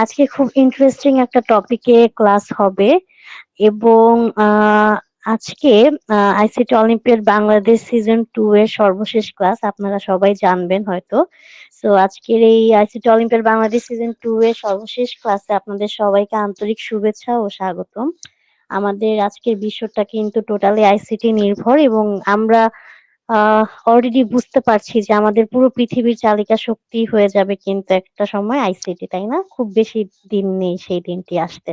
আজকে খুব ইন্টারেস্টিং একটা টপিকে ক্লাস হবে এবং আজকে আইসিটি অলিম্পিয়াড বাংলাদেশ সিজন 2 এর সর্বশেষ ক্লাস আপনারা সবাই জানবেন হয়তো। সো আজকের এই আইসিটি অলিম্পিয়াড বাংলাদেশ সিজন 2 এর সর্বশেষ ক্লাসে আপনাদের সবাইকে আন্তরিক শুভেচ্ছা ও স্বাগতম। আমাদের আজকের বিষয়টা কিন্তু টোটালি আইসিটি নির্ভর এবং আমরা অলরেডি বুঝতে পারছি যে আমাদের পুরো পৃথিবীর চালিকা শক্তি হয়ে যাবে কিন্তু একটা সময় আইসিটি, তাই না? খুব বেশি দিন নেই সেই দিনটি আসতে।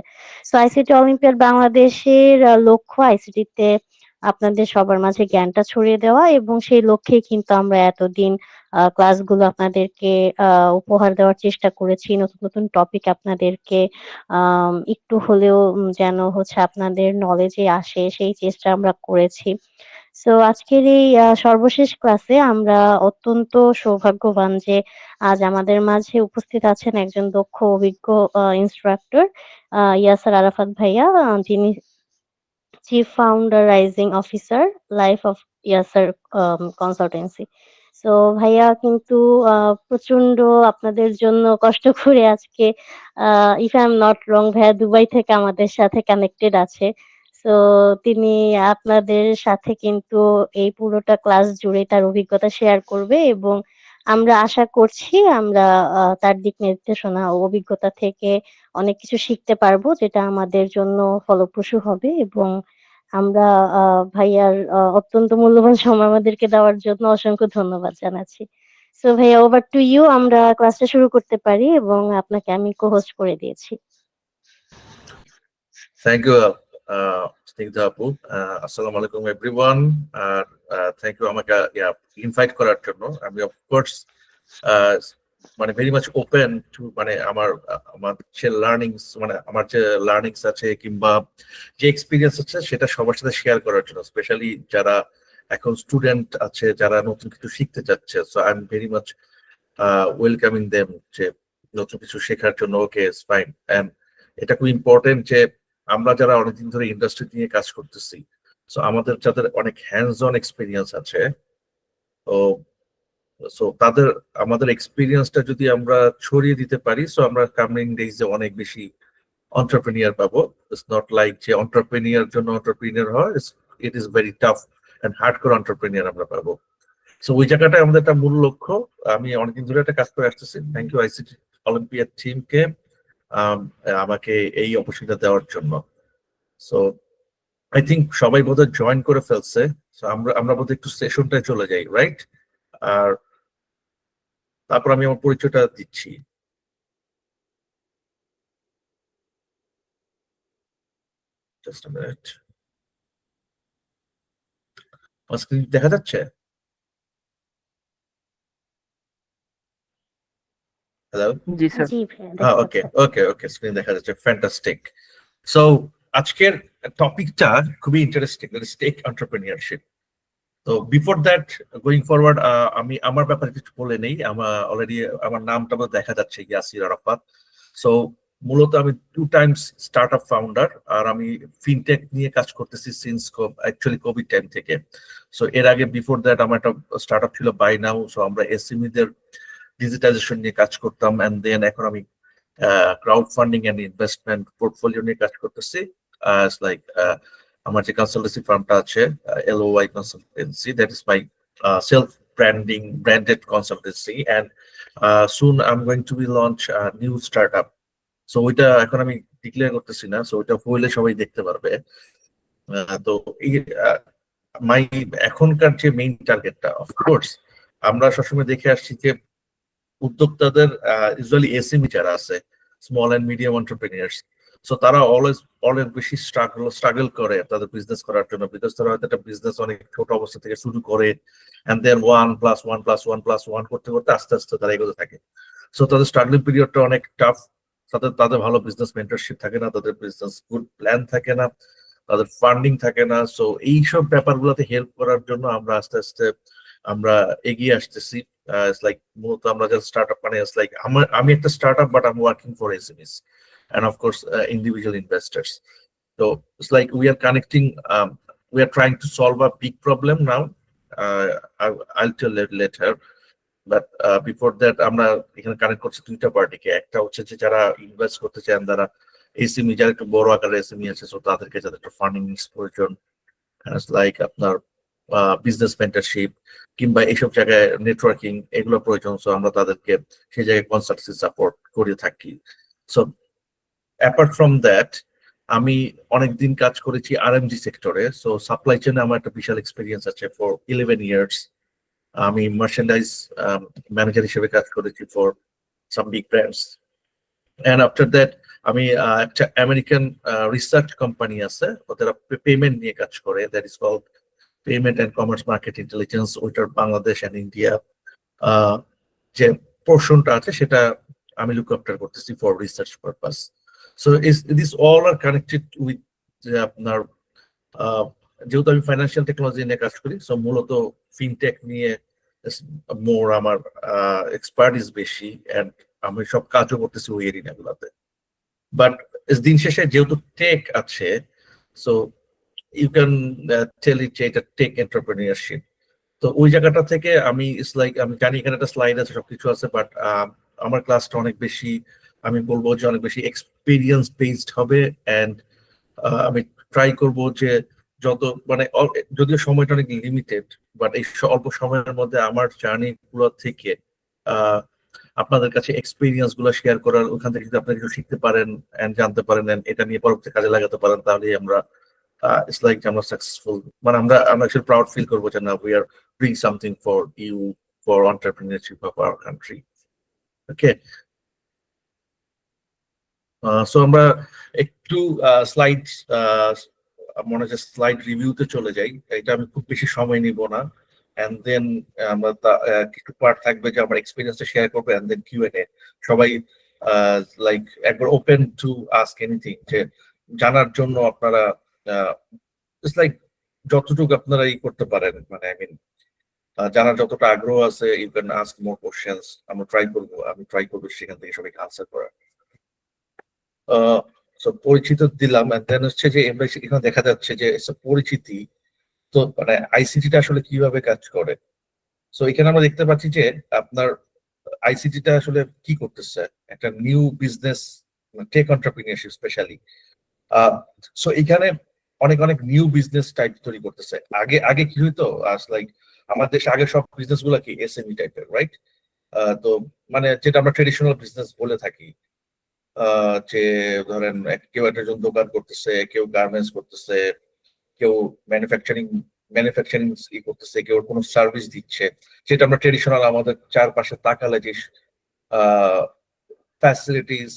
সো আইসিটি অলিম্পিয়াড বাংলাদেশের লক্ষ্য আইসিটিতে আপনাদের সবার মাঝে জ্ঞানটা ছড়িয়ে দেওয়া এবং সেই লক্ষ্যেই কিন্তু আমরা এতদিন ক্লাসগুলো আপনাদেরকে উপহার দেওয়ার চেষ্টা করেছি। নতুন নতুন টপিক আপনাদেরকে একটু হলেও যেন হচ্ছে আপনাদের নলেজে আসে সেই চেষ্টা আমরা করেছি। সো আজকের এই সর্বশেষ ক্লাসে আমরা অত্যন্ত সৌভাগ্যবান যে আজ আমাদের মাঝে উপস্থিত আছেন একজন দক্ষ অভিজ্ঞ ইনস্ট্রাক্টর ইয়াসার আরাফাত ভাইয়া, যিনি chief fundraising officer life of Yasar consultancy. So ভাইয়া কিন্তু প্রচন্ড আপনাদের জন্য কষ্ট করে আজকে if I am not wrong ভাইয়া দুবাই থেকে আমাদের সাথে কানেক্টেড আছে। সো তিনি আপনাদের সাথে কিন্তু এই পুরোটা ক্লাস জুড়ে তার অভিজ্ঞতা শেয়ার করবে এবং আমরা আশা করছি আমরা তার দিক নির্দেশনা ও অভিজ্ঞতা থেকে অনেক কিছু শিখতে পারবো যেটা আমাদের জন্য ফলপ্রসূ হবে এবং আমরা ভাইয়ার অত্যন্ত মূল্যবান সময় আমাদেরকে দেওয়ার জন্য অসংখ্য ধন্যবাদ জানাচ্ছি। সো ভাইয়া, ওভার টু ইউ। আমরা ক্লাসটা শুরু করতে পারি এবং আপনাকে আমি কো-হোস্ট করে দিয়েছি। Thank you, Snigdha Apu. Assalamu alaikum everyone. Thank you আমাকে ইনভাইট করার জন্য। আমি of course মানে ভেরি মাচ ওপেন টু মানে আমার যে লার্নিংস মানে আমার যে লার্নিংস আছে কিংবা যে এক্সপিরিয়েন্স আছে সেটা সবার সাথে শেয়ার করার জন্য, স্পেশালি যারা এখন স্টুডেন্ট আছে যারা নতুন কিছু শিখতে যাচ্ছে। So I am very much welcoming them যে নতুন কিছু শেখার জন্য। ওকে, ফাইন। এন্ড এটা খুব ইম্পর্টেন্ট যে আমরা যারা অনেকদিন ধরে ইন্ডাস্ট্রি নিয়ে কাজ করতেছি, সো আমাদের যাদের অনেক হ্যান্ডস অন এক্সপিরিয়েন্স আছে, তো সো আমাদের এক্সপিরিয়েন্সটা যদি আমরা ছড়িয়ে দিতে পারি, সো আমরা কামিং ডেইজে অনেক বেশি এন্টারপ্রেনিয়ার পাবো। ইটস নট লাইক যে এন্টারপ্রেনিয়ার জন্য এন্টারপ্রেনিয়ার হয়, it is very tough and hardcore entrepreneur আমরা পাবো। সো ওই জায়গাটাই আমাদের একটা মূল লক্ষ্য। আমি অনেকদিন ধরে একটা কাজ করে আসতেছি। থ্যাংক ইউ আইসিটি অলিম্পিয়াড টিমকে আমাকে এই অপরচুনিটি দেওয়ার জন্য। সো আই থিঙ্ক সবাই বোধহয় জয়েন করে ফেলছে। সো আমরা বোধহয় একটু সেশনটায় চলে যাই, রাইট? আর তারপর আমি আমার পরিচয়টা দিচ্ছি। Just a minute. আমার স্ক্রিন দেখা যাচ্ছে? হ্যালো? জি স্যার। জি ভাইয়া, দেখা ওকে যাচ্ছে। ওকে ওকে, স্ক্রিন দেখা যাচ্ছে। ফ্যান্টাস্টিক। সো আজকের টপিকটা খুবই ইন্টারেস্টিং, টেক এন্টারপ্রেনিয়রশিপ। তো বিফোর দ্যাট, গোয়িং ফরওয়ার্ড, আমি আমার ব্যাপারে কিছু বলে নেই। অলরেডি আমার নামটা দেখা যাচ্ছে, ইয়াসির আরাফাত। সো মূলত আমি 2 টাইমস স্টার্টআপ ফাউন্ডার, আর আমি ফিনটেক নিয়ে কাজ করতেছি সিন্স অ্যাকচুয়ালি কোভিড টাইম থেকে। সো এর আগে বিফোর দ্যাট আমার একটা স্টার্টআপ ছিল বাই নাও। সো আমরা এসএমই দের ডিজিটাইজেশন নিয়ে কাজ করতাম, এন্ড দেন এখন আমি crowd funding and investment portfolio নিয়ে কাজ করতেছি। লাইক আমার যে কনসালটেন্সি ফার্মটা আছে, LOI consultancy, that is my self branded consultancy, and soon I'm going to be launch a new startup. So ওইটা এখন আমি ডিক্লেয়ার করতেছি না, সো ওইটা হইলে সবাই দেখতে পারবে। তো এই মাই এখনকার যে মেইন টার্গেটটা, অফকোর্স আমরা সবসময় দেখে আসছি যে উদ্যোক্তাদের ইউজুয়ালি এসএমই যারা আছে, small and medium entrepreneurs, so তারা অনেক বেশি স্ট্রাগল করে তাদের বিজনেস করার জন্য, বিকজ তারা হয়তো একটা বিজনেস অনেক ছোট অবস্থা থেকে শুরু করে, এন্ড দেন 1+1+1+1 করতে করতে আস্তে আস্তে তারা এগোতে থাকে। সো তাদের স্ট্রাগলিং পিরিয়ডটা অনেক টাফ। তাদের ভালো বিজনেস মেন্টরশিপ থাকে না, তাদের বিজনেস গুড প্ল্যান থাকে না, তাদের ফান্ডিং থাকে না। সো এইসব ব্যাপারগুলোতে হেল্প করার জন্য আমরা আস্তে আস্তে আমরা এগিয়ে আসতেছি। It's like মূলত আমরা যারা স্টার্টআপ মানে it's like আমি একটা startup, but I'm working for SMEs and of course individual investors. So it's like we are connecting, we are trying to solve a big problem now. I'll tell it later. But before that আমরা এখানে connect করছি দুইটা পার্টিকে। একটা হচ্ছে যে যারা invest করতে চান, যারা এসএমই, যারা একটু বড় আকারের এসএমই আছে, সো তাদেরকে যাদের একটু ফান্ডিং প্রয়োজন, লাইক আপনার বিজনেস মেন্টরশিপ কিংবা এইসব জায়গায় নেটওয়ার্কিং এগুলো প্রয়োজন, সো আমরা তাদেরকে সেই জায়গায় কনসালটেন্সি সাপোর্ট করে থাকি। সো অ্যাপার্ট ফ্রম দ্যাট আমি অনেকদিন কাজ করেছি আরএমজি সেক্টরে, সো সাপ্লাই চেনে আমার একটা বিশাল এক্সপিরিয়েন্স আছে ফর 11 ইয়ার্স। আমি মার্চেন্ডাইজ ম্যানেজার হিসেবে কাজ করেছি for some big brands. And after that আমি একটা আমেরিকান রিসার্চ কোম্পানি আছে, ওদের পেমেন্ট নিয়ে কাজ করে, that is called payment and commerce market intelligence. ওইটার বাংলাদেশ অ্যান্ড ইন্ডিয়া যে পোর্শনটা আছে সেটা আমি লুক আফটার করতেছি for research purpose. So this all are connected with আপনার যেহেতু আমি ফাইন্যান্সিয়াল টেকনোলজি নিয়ে কাজ করি, সো মূলত ফিনটেক নিয়ে মোর আমার এক্সপার্টিস বেশি, অ্যান্ড আমি সব কাজও করতেছি ওই এরিয়াগুলোতে। বাট দিন শেষে যেহেতু টেক আছে, সো ইউ ক্যান টেল ইট যে এটা টেক এন্টারপ্রেনিয়ারশিপ। তো ওই জায়গাটা থেকে আমি ইটস লাইক, আমি জানি এখানে একটা স্লাইড আছে, সবকিছু আছে, বাট আমার ক্লাসটা অনেক বেশি, আমি বলবো যে অনেক বেশি এক্সপিরিয়েন্স বেসড হবে। অ্যান্ড আমি ট্রাই করব যে যত মানে যদিও সময়টা অনেক লিমিটেড, বাট এই অল্প সময়ের মধ্যে আমার জার্নি গুলো থেকে আপনাদের কাছে এক্সপিরিয়েন্স গুলো শেয়ার করার, ওখান থেকে যদি আপনারা কিছু শিখতে পারেন এন্ড জানতে পারেন এন্ড এটা নিয়ে পরবর্তী কাজে লাগাতে পারেন, তাহলে আমরা ইটস লাইক আমরা সাকসেসফুল, মানে আমরা আসলে প্রাউড ফিল করবো যে না, we are doing something for you, for entrepreneurship of our country. Okay, so আমরা একটু স্লাইড মনে হচ্ছে স্লাইড রিভিউতে চলে যাই। এটা আমি খুব বেশি সময় নিব না, এন্ড দেন আমরা কিছু পার্ট থাকবে যে আমার এক্সপিরিয়েন্সটা শেয়ার করবো, এন্ড দেন কিউএনএ। সবাই লাইক একবার ওপেন টু আস্ক এনিথিং, যে জানার জন্য আপনারা ইটস লাইক যতটুকু আপনারা ই করতে পারেন, মানে আই মিন জানার যতটা আগ্রহ আছে, you can ask more questions. আমি ট্রাই করবো সেখান থেকে সবাইকে আনসার করার। পরিচিত দিলাম, দেন হচ্ছে যে এখানে দেখা যাচ্ছে যে পরিচিতি, তো মানে আইসিটিটা আসলে কিভাবে কাজ করে। সো এখানে আমরা দেখতে পাচ্ছি যে আপনার আইসিটিটা আসলে কি করতেছে, একটা new business tech entrepreneurship specially. So এখানে অনেক অনেক নিউ বিজনেস টাইপ তৈরি করতেছে। আগে আগে কি হইতো, লাইক আমাদের দেশে আগে সব বিজনেস গুলা কি এসএমই টাইপের, রাইট? তো মানে যেটা আমরা ট্রেডিশনাল বিজনেস বলে থাকি, যে ধরেন কেউ একটা দোকান করতেছে, কেউ গার্মেন্টস করতেছে, কেউ ম্যানুফ্যাকচারিং করতেছে, কেউ কোনো সার্ভিস দিচ্ছে, যেটা আমরা ট্রেডিশনাল আমাদের চারপাশে তাকালে যে ফ্যাসিলিটিস,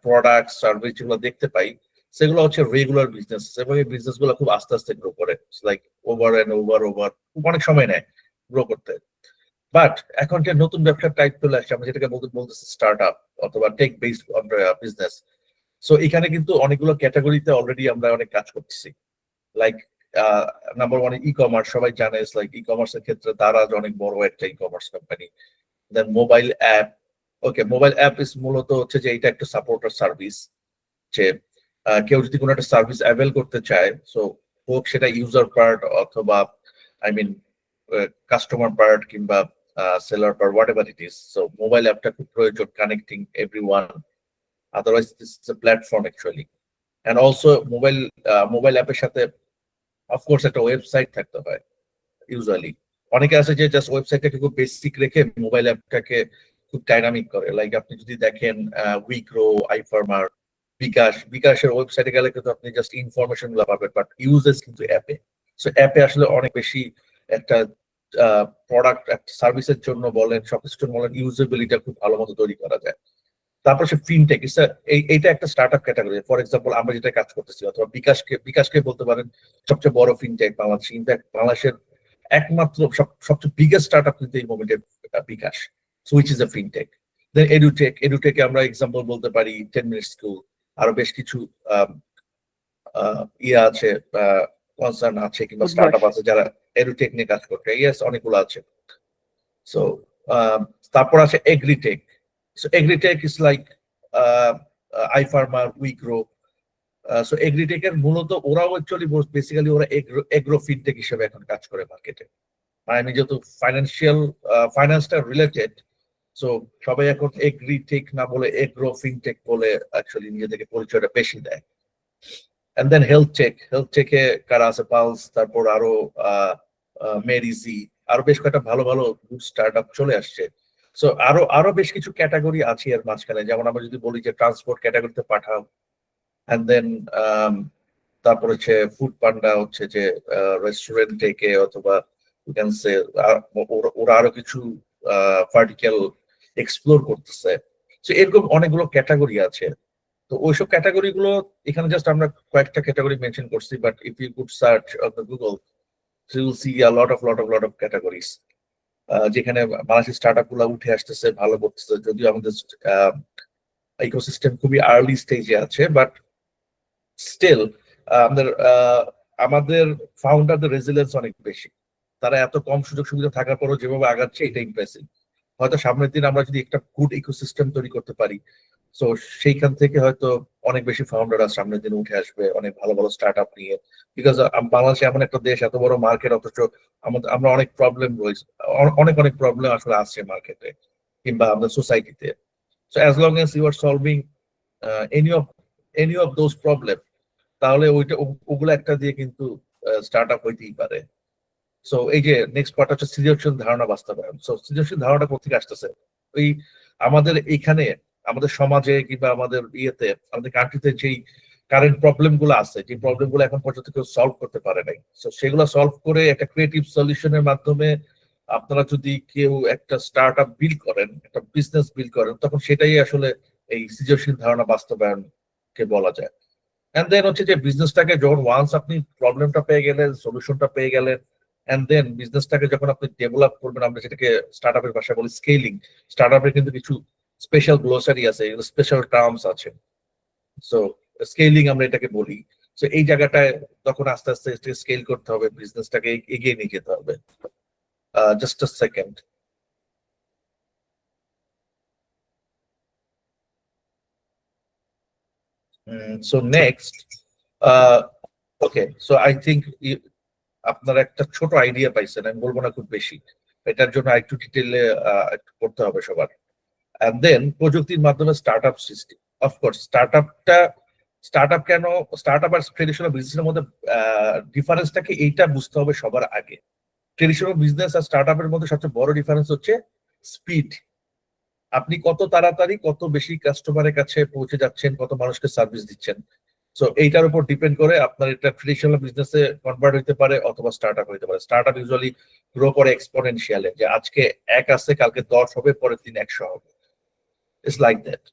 প্রোডাক্ট, সার্ভিস যেগুলো দেখতে পাই, সেগুলো হচ্ছে রেগুলার বিজনেস, এবং এই বিজনেস গুলো খুব আস্তে আস্তে গ্রো করে, লাইক ওভার এন্ড ওভার অনেক সময় নেয় গ্রো করতে। বাট এখন যে নতুন ব্যবসার টাইপ চলে আসছে, আমরা যেটাকে বলতেছি স্টার্ট আপ অথবা টেক বেসড বিজনেস। সো এখানে কিন্তু অনেকগুলো ক্যাটাগরিতে অলরেডি আমরা অনেক কাজ করতেছি। Like number one e commerce, সবাই জানে, লাইক ই কমার্সের ক্ষেত্রে তারা অনেক বড় একটা ই কমার্স কোম্পানি। দেন মোবাইল অ্যাপ। ওকে, মোবাইল অ্যাপ ইস মূলত হচ্ছে যে এটা একটা সাপোর্টার সার্ভিস, যে কেউ যদি কোনো একটা সার্ভিস অ্যাভেল করতে চায়, সো হোক সেটা ইউজার পার্ট অথবা আই মিন কাস্টমার পার্ট কিংবা seller part, whatever it is. So mobile অ্যাপটা খুব প্রয়োজন, connecting everyone, otherwise this is a platform actually. And also mobile অ্যাপের সাথে অফকোর্স একটা ওয়েবসাইট থাকতে হয় ইউজুয়ালি। অনেকে আছে যে জাস্ট ওয়েবসাইটটাকে খুব বেসিক রেখে মোবাইল অ্যাপটাকে খুব ডাইনামিক করে। লাইক আপনি যদি দেখেন উইগ্রো, আইফার্মার, বিকাশের ওয়েবসাইটে গেলে কিন্তু আপনি জাস্ট ইনফরমেশন গুলো পাবেন, বাট ইউজেস কিন্তু অ্যাপে। সো অ্যাপে আসলে অনেক বেশি একটা প্রোডাক্ট, একটা সার্ভিসের জন্য বলেন, সবকিছুর জন্য বলেন, ইউজেবিলিটি খুব ভালো মতো তৈরি করা যায়। তারপর সে ফিনটেক, এইটা একটা স্টার্টআপ ক্যাটাগরি। ফর এক্সাম্পল আমরা যেটা কাজ করতেছি, অথবা বিকাশকে বলতে পারেন সবচেয়ে বড় ফিনটেক বাংলাদেশ। ইনফ্যাক্ট বাংলাদেশের একমাত্র সবচেয়ে বিগেস্ট স্টার্টআপ কিন্তু এই মোমেন্টে বিকাশ, সুইচ ইজ এ ফিনটেক। দেন এডুটেকে আমরা এক্সাম্পল বলতে পারি 10 মিনিট স্কুল, আরো বেশ কিছু ইয়ে আছে, কনসার্ন আছে কিংবা স্টার্টআপ আছে যারা এডুটেক নিয়ে কাজ করছে। ইয়েস, অনেকগুলো আছে। সো তারপর আছে agritech. So Agritech is like iPharma, Wipro. So Agritech এর মূলত ওরাও অ্যাকচুয়ালি বেসিক্যালি ওরা এগ্রো ফিনটেক হিসেবে এখন কাজ করে মার্কেটে। আমি যেহেতু ফাইন্যান্সটা রিলেটেড, সো সবাই এখন এগ্রি টেক না বলে এগ্রো ফিনটেক বলে অ্যাকচুয়ালি নিজেদেরকে পরিচয়টা বেশি দেয়। এন্ড দেন হেলথ টেকে কারা আছে, পালস, তারপর আরো মেডিজি, আরো বেশ কয়েকটা ভালো ভালো গুড স্টার্ট আপ চলে আসছে। সো আরো আরো বেশ কিছু ক্যাটাগরি আছে এর মাঝখানে, যেমন আমরা যদি বলি যে ট্রান্সপোর্ট ক্যাটাগরিতে পাঠাও, এন্ড দেন তারপর হচ্ছে ফুড পান্ডা, হচ্ছে যে রেস্টুরেন্ট থেকে, অথবা ওরা আরো কিছু ভার্টিক্যাল এক্সপ্লোর করতেছে। তো এরকম অনেকগুলো ক্যাটাগরি আছে। তো ওইসব ক্যাটাগরি গুলো এখানে জাস্ট আমরা কয়েকটা ক্যাটাগরি মেনশন করছি, but if you could search on the Google, you will see a lot of categories, যেখানে বাংলাদেশের স্টার্টআপ গুলো উঠে আসতেছে, ভালো করতেছে। যদিও আমাদের ইকোসিস্টেম খুবই আর্লি স্টেজে আছে, বাট স্টিল আমাদের আমাদের ফাউন্ডারদের রেজিলিয়েন্স অনেক বেশি। তারা এত কম সুযোগ সুবিধা থাকার পরও যেভাবে আগাচ্ছে, এটা ইমপ্রেসিভ। হয়তো সামনের দিন আমরা যদি একটা গুড ইকোসিস্টেম তৈরি করতে পারি, তো সেইখান থেকে হয়তো অনেক বেশি ফাউন্ডাররা সামনের দিনে উঠে আসবে অনেক ভালো ভালো স্টার্ট আপ নিয়ে। বিকজ বাংলাদেশ এমন একটা দেশ, এত বড় মার্কেট, অথচ আমরা অনেক প্রবলেম রয়েছে, অনেক অনেক প্রবলেম আসলে আসছে মার্কেটে কিংবা আমাদের সোসাইটিতে। So as long as you are solving any of any of those problem, তাহলে ওগুলো একটা দিয়ে কিন্তু স্টার্ট আপ হইতেই পারে। সো এই যে নেক্সট পার্ট হচ্ছে সৃজনশীল ধারণা বাস্তবায়ন। সো সৃজনশীল ধারণাটা কোথেকে আসতেছে? ওই আমাদের এইখানে, আমাদের সমাজে কিংবা আমাদের আমাদের কান্ট্রিতে যেই কারেন্ট প্রবলেম গুলো আছে, যে প্রবলেম গুলো এখন পর্যন্ত কেউ সলভ করতে পারে নাই, সো সেগুলো সলভ করে একটা ক্রিয়েটিভ সলিউশনের মাধ্যমে আপনারা যদি কেউ একটা স্টার্ট আপ বিল্ড করেন, একটা বিজনেস বিল্ড করেন, তখন সেটাই আসলে এই সৃজনশীল ধারণা বাস্তবায়ন কে বলা যায়। এন্ড দেন হচ্ছে যে বিজনেসটাকে যখন ওয়ান্স আপনি প্রবলেমটা পেয়ে গেলেন, সলিউশনটা পেয়ে গেলেন, এন্ড দেন বিজনেসটাকে যখন আপনি ডেভেলপ করবেন, আমরা যেটাকে স্টার্ট আপের ভাষায় বলি স্কেলিং। স্টার্ট আপের কিন্তু কিছু স্পেশাল গ্লোসারি আছে, স্পেশাল টার্মস আছে। সো স্কেলিং আমরা এটাকে বলি। সো এই জায়গাটায় তখন আস্তে আস্তে স্কেল করতে হবে, বিজনেসটাকে এগিয়ে নিয়ে যেতে হবে। Just a second. So next, okay, so I think আপনারা একটা ছোট আইডিয়া পাইছেন, আমি বলবো না খুব বেশি। এটার জন্য আরেকটু ডিটেইলে করতে হবে সবার। এন্ড দেন প্রযুক্তির মাধ্যমে স্টার্ট আপ সৃষ্টি। অফকোর্স স্টার্ট আপ কেন, স্টার্ট আপ আর ট্রেডিশনাল বিজনেসের মধ্যে ডিফারেন্সটাকে এইটা বুঝতে হবে সবার আগে। ট্রেডিশনাল বিজনেস আর স্টার্ট আপের মধ্যে সবচেয়ে বড় ডিফারেন্স হচ্ছে স্পিড। আপনি কত তাড়াতাড়ি কত বেশি কাস্টমারের কাছে পৌঁছে যাচ্ছেন, কত মানুষকে সার্ভিস দিচ্ছেন। সো এইটার উপর ডিপেন্ড করে আপনার এটা ট্রেডিশনাল বিজনেসে কনভার্ট হইতে পারে অথবা স্টার্ট আপ হইতে পারে। স্টার্ট আপ ইউজুয়ালি গ্রো করে এক্সপোনেনশিয়ালে, যে আজকে 1 আছে, কালকে 10 হবে, পরের দিন 100 হবে। It's like that.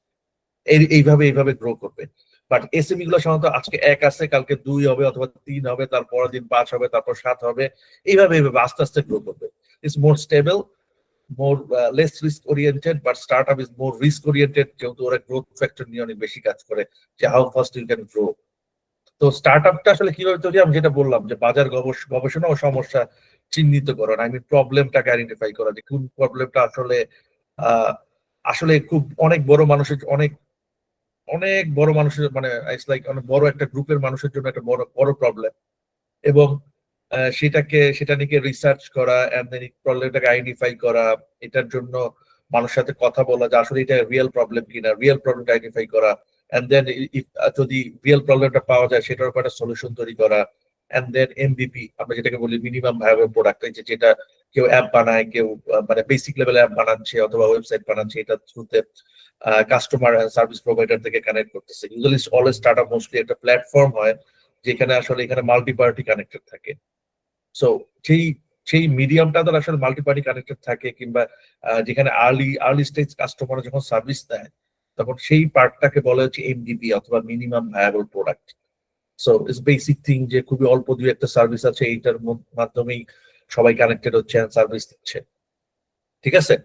এইভাবে গ্রো করবে। বাট এসএমই গুলো সাধারণত আজকে 1 আছে, কালকে 2 হবে অথবা 3 হবে, তারপরের দিন 5 হবে, তারপর 7 হবে। এইভাবে আস্তে আস্তে গ্রো করবে। It's more stable, more less risk oriented, but startup is more risk oriented, যেহেতু ওরা গ্রোথ ফ্যাক্টর নিয়ে অনেক বেশি কাজ করে, যে how fast you can grow. তো স্টার্টআপটা আসলে কিভাবে তৈরি, আমি যেটা বললাম যে বাজার গবেষণা ও সমস্যা চিহ্নিত করা, আই মিন প্রবলেমটাকে আইডেন্টিফাই করা, যে কোন প্রবলেমটা আসলে আসলে খুব অনেক বড় মানুষের, অনেক অনেক বড় মানুষের, মানে ইটস লাইক অনেক বড় একটা গ্রুপের মানুষের জন্য একটা বড় বড় প্রবলেম, এবং সেটা নিয়ে রিসার্চ করা, এন্ড দেন প্রবলেমটাকে আইডেন্টিফাই করা, এটার জন্য মানুষের সাথে কথা বলা যে আসলে এটা রিয়েল প্রবলেম কিনা, রিয়েল প্রবলেমটা আইডেন্টিফাই করা, এন্ড দেন যদি রিয়েল প্রবলেমটা পাওয়া যায় সেটার উপর একটা সলিউশন তৈরি করা, এন্ড দেন এমভিপি আমরা যেটাকে বলি মিনিমাম ভায়াবল প্রোডাক্ট, যেটা কেউ অ্যাপ বানায়, কেউ মানে বেসিক লেভেল অ্যাপ বানাচ্ছে অথবা ওয়েবসাইট বানাচ্ছে, এটা থ্রুতে কাস্টমার সার্ভিস প্রোভাইডার থেকে কানেক্ট করতেছে। ইউজুয়ালি অল স্টার্টআপ মোস্টলি একটা প্ল্যাটফর্ম হয়, যেখানে আসলে এখানে মাল্টি পার্টি কানেক্টেড থাকে। সো সেই সেই মিডিয়ামটা তারা আসলে মাল্টি পার্টি কানেক্টেড থাকে, কিংবা যেখানে আর্লি স্টেজ কাস্টমার যখন সার্ভিস দেয়, তখন সেই পার্টটাকে বলা হচ্ছে এমডিপি অথবা minimum viable product. So it's basic thing, যে খুবই অল্প দুই একটা সার্ভিস আছে, এইটার মাধ্যমেই সবাই কানেক্টেড হচ্ছে, সার্ভিস দিচ্ছে। ঠিক আছে।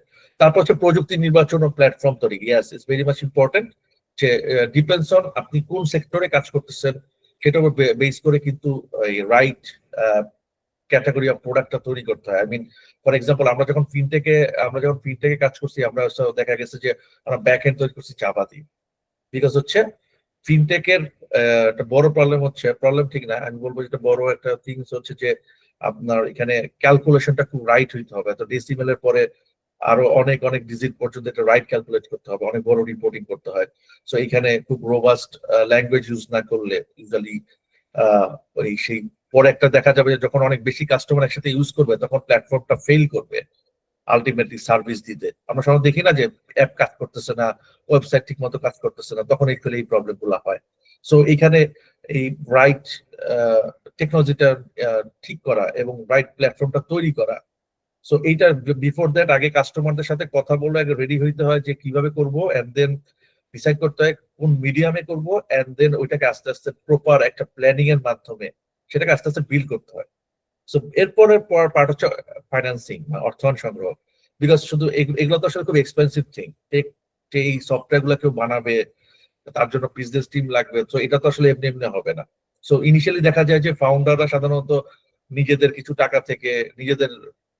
তারপর হচ্ছে প্রযুক্তি নির্বাচন ও প্ল্যাটফর্ম তৈরি। Yes, it's very much important, যে ডিপেন্ডস অন আপনি কোন সেক্টরে কাজ করতেছেন, সেটার উপর বেস করে কিন্তু রাইট ক্যাটাগরি অফ প্রোডাক্টটা তৈরি করতে হয়। আই মিন ফর এক্সাম্পল, আমরা যখন ফিনটেকে কাজ করছি, আমরা দেখা গেছে যে আমরা ব্যাক এন্ড তৈরি করছি জাভা দিয়ে। বিকজ হচ্ছে ফিনটেকের একটা বড় প্রবলেম ঠিক না, আমি বলবো যেটা বড় একটা থিংস হচ্ছে যে আপনার এখানে ক্যালকুলেশনটা খুব রাইট হইতে হবে, তো ডেসিমেলের পরে আরো অনেক অনেক ডিজিট পর্যন্ত একটা রাইট ক্যালকুলেট করতে হবে, অনেক বড় রিপোর্টিং করতে হয়। সো এখানে খুব রোবাস্ট ল্যাঙ্গুয়েজ ইউজ না করলে ইউজুয়ালি ওই সেই পরে একটা দেখা যাবে যে যখন অনেক বেশি কাস্টমার একসাথে ইউজ করবে তখন প্ল্যাটফর্মটা ফেল করবে আলটিমেটলি সার্ভিস দিতে। আমরা সবাই দেখি না যে অ্যাপ কাজ করতেছে না, ওয়েবসাইট ঠিক মতো কাজ করতেছে না, তখন একচুয়ালি এই প্রবলেম গুলো হয়। সো এখানে এই রাইট টেকনোলজিটা ঠিক করা এবং রাইট প্ল্যাটফর্মটা তৈরি করা, সো এইটা বিফোর দ্যাট আগে কাস্টমারদের সাথে কথা বলে আগে রেডি হইতে হয় যে কিভাবে করব, এন্ড দেন ডিসাইড করতে হয় কোন মিডিয়ামে করব, এন্ড দেন ওইটাকে আস্তে আস্তে প্রপার একটা প্ল্যানিং এর মাধ্যমে সেটাকে আস্তে আস্তে বিল্ড করতে হয়। সো এরপরের পার্ট হচ্ছে ফাইন্যান্সিং, অর্থায়ন সংগ্রহ। বিকজ শুধু এগুলো তো আসলে খুব এক্সপেন্সিভ থিং, যে এই সফটওয়্যার গুলো কেউ বানাবে, তার জন্য বিজনেস টিম লাগবে, তো এটা তো আসলে এমনি এমনি হবে না। সো ইনিশিয়ালি দেখা যায় যে ফাউন্ডাররা সাধারণত নিজেদের কিছু টাকা থেকে, নিজেদের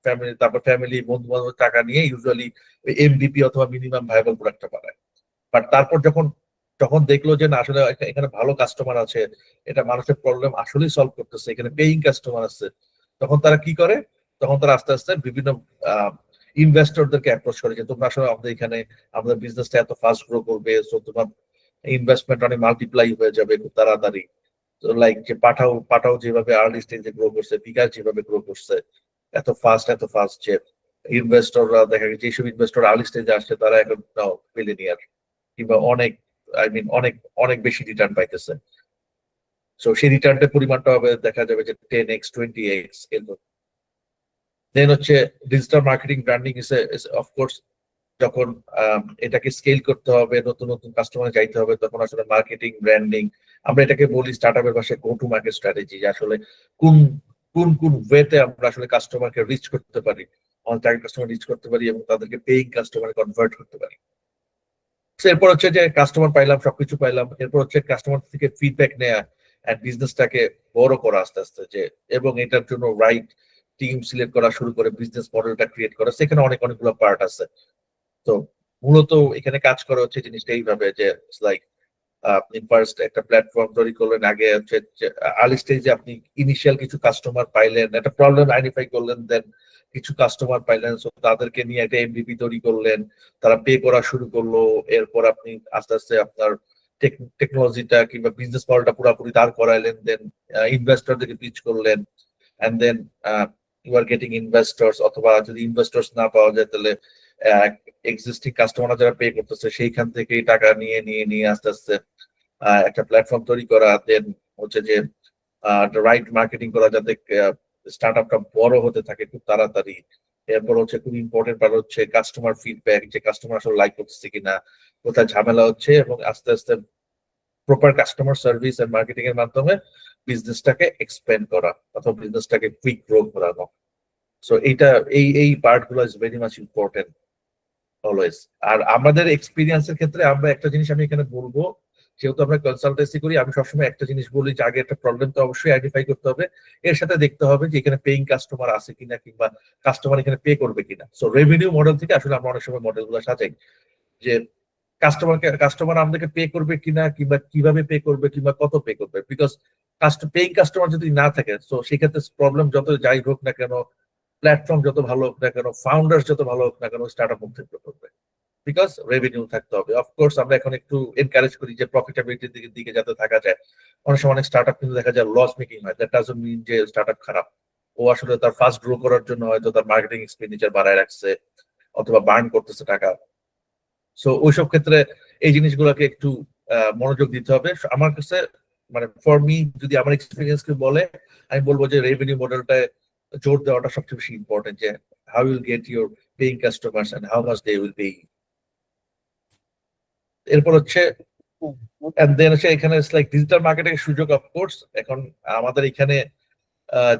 ফ্যামিলি, তারপর ফ্যামিলি, বন্ধু বান্ধবের টাকা নিয়ে ইউজুয়ালি এমভিপি অথবা মিনিমাম ভায়াবল প্রোডাক্টটা বানায়। বাট তারপর যখন যখন দেখলো যে না আসলে এখানে ভালো কাস্টমার আছে, এটা মানুষের প্রবলেম আসলেই সলভ করতেছে, এখানে পেইং কাস্টমার আছে, তখন তারা কি করে, তখন তারা আস্তে আস্তে বিভিন্ন ইনভেস্টরদেরকে অ্যাপ্রোচ করে যে তোমরা আসলে আমাদের এখানে, আমাদের বিজনেসটা এত ফাস্ট গ্রো করবে, সো তোমার ইনভেস্টমেন্ট অনেক মাল্টিপ্লাই হয়ে যাবে খুব তাড়াতাড়ি। লাইক যে পাঠাও যেভাবে আর্লি স্টেজে গ্রো করছে, বিকাশ যেভাবে গ্রো করছে এত ফাস্ট যে ইনভেস্টররা দেখা গেছে, যেসব ইনভেস্টর আর্লি স্টেজে আসছে তারা এখন বিলিয়নিয়ার, কিংবা অনেক, আই মিন অনেক অনেক বেশি রিটার্ন পাইতেছে। সো সেই রিটার্নটার পরিমাণটা হবে দেখা যাবে যে 10x 20x এরকম। দেন হচ্ছে ডিজিটাল মার্কেটিং ব্র্যান্ডিং ইস অফকোর্স, যখন এটাকে স্কেল করতে হবে, নতুন নতুন কাস্টমার যাইতে হবে, তখন আসলে মার্কেটিং ব্র্যান্ডিং, আমরা এটাকে বলি স্টার্টআপের ভাষায় গো টু মার্কেট স্ট্র্যাটেজি, যে আসলে কোন কোন কোন ওয়েতে আমরা আসলে কাস্টমারকে রিচ করতে পারি, আমাদের টার্গেট কাস্টমার রিচ করতে পারি এবং তাদেরকে পেইং কাস্টমারে কনভার্ট করতে পারি। এরপর হচ্ছে যে কাস্টমার পাইলাম, সবকিছু পাইলাম, এরপর হচ্ছে কাস্টমার থেকে ফিডব্যাক নেওয়া এন্ড বিজনেসটাকে বড় করা আস্তে আস্তে, যে এবং এটার জন্য রাইট টিম সিলেক্ট করা শুরু করে বিজনেস মডেলটা ক্রিয়েট করা, সেখানে অনেকগুলো পার্ট আছে। তো মূলত এখানে কাজ করা হচ্ছে জিনিসটা এইভাবে যে লাইক আপনি ফার্স্ট একটা প্ল্যাটফর্ম তৈরি করলেন, আগে হচ্ছে আর্লি স্টেজে আপনি ইনিশিয়াল কিছু কাস্টমার পাইলেন, একটা প্রবলেম আইডেন্টিফাই করলেন, দেন কিছু কাস্টমার পাইলেন, সো তাদেরকে নিয়ে একটা এমভিপি তৈরি করলেন, তারা পে করা শুরু করলো, এরপর আপনি আস্তে আস্তে আপনার টেকনোলজিটা কিংবা বিজনেস মডেলটা পুরোপুরি দাঁড় করাইলেন, দেন ইনভেস্টরদেরকে পিচ করলেন, and then you are getting investors, অথবা যদি ইনভেস্টর্স না পাওয়া যায় তাহলে এক্সিস্টিং কাস্টমার যারা পে করতেছে সেইখান থেকে টাকা নিয়ে নিয়ে নিয়ে আস্তে আস্তে একটা প্ল্যাটফর্ম তৈরি করা, দেন হচ্ছে যে রাইট মার্কেটিং করা যাতে স্টার্ট আপটা বড় হতে থাকে খুব তাড়াতাড়ি। এরপর হচ্ছে খুব ইম্পর্টেন্ট পার্ট হচ্ছে কাস্টমার ফিডব্যাক, যে কাস্টমার আসলে লাইক করতেছে কিনা, কোথায় ঝামেলা হচ্ছে, এবং আস্তে আস্তে proper customer service and marketing এর মাধ্যমে বিজনেসটাকে এক্সপ্যান্ড করা অথবা বিজনেসটাকে কুইক গ্রো করানো। সো এইটা এই পার্ট গুলো is very much important always. আর আমাদের এক্সপিরিয়েন্সের ক্ষেত্রে আমরা একটা জিনিস আমি এখানে বলবো, যেহেতু আমরা কনসালটেন্সি করি, আমি সবসময় একটা জিনিস বলি যে আগে একটা প্রবলেম তো অবশ্যই আইডেন্টিফাই করতে হবে, এর সাথে দেখতে হবে যে এখানে পেইং কাস্টমার আছে কিনা, কিংবা কাস্টমার এখানে পে করবে কিনা। সো রেভিনিউ মডেল থেকে আসলে আমরা অনেক সময় মডেল গুলো সাজাই, যে কাস্টমার আমাদেরকে পে করবে কিনা, কিংবা কিভাবে পে করবে, কিংবা কত পে করবে। বিকজ পেইং কাস্টমার যদি না থাকে, তো সেক্ষেত্রে প্রবলেম যত যাই হোক না কেন, প্ল্যাটফর্ম যত ভালো হোক না কেন, ফাউন্ডার যত ভালো হোক না কেন, স্টার্টআপ মুখ থেকে করবে, বিকজ রেভিনিউ থাকতে হবে। অফকোর্স আমরা এখন একটু এনকারেজ করি যে প্রফিটেবিলিটির দিকে যাতে থাকা যায়। অনেক সময় অনেক স্টার্টআপ কিন্তু দেখা যায় লস মেকিং হয়, দ্যাট ডাজন্ট মিন যে স্টার্টআপ খারাপ। ও আসলে তার ফাস্ট গ্রো করার জন্য হয়তো তার মার্কেটিং এক্সপেন্ডিচার বাড়ায় রাখছে, অথবা বার্ন করতেছে টাকা। সো ওইসব ক্ষেত্রে এই জিনিসগুলোকে একটু মনোযোগ দিতে হবে আমার কাছে। মানে ফর মি, যদি আমার এক্সপিরিয়েন্স কে বলে, আমি বলবো যে রেভিনিউ মডেলটায় জোর দেওয়াটা সবচেয়ে বেশি ইম্পর্টেন্ট, যে how will get your paying customers and how much they will pay. এরপর হচ্ছে এন্ড দেন হচ্ছে এখানে লাইক ডিজিটাল মার্কেটিং এর সুযোগ। অফকোর্স এখন আমাদের এখানে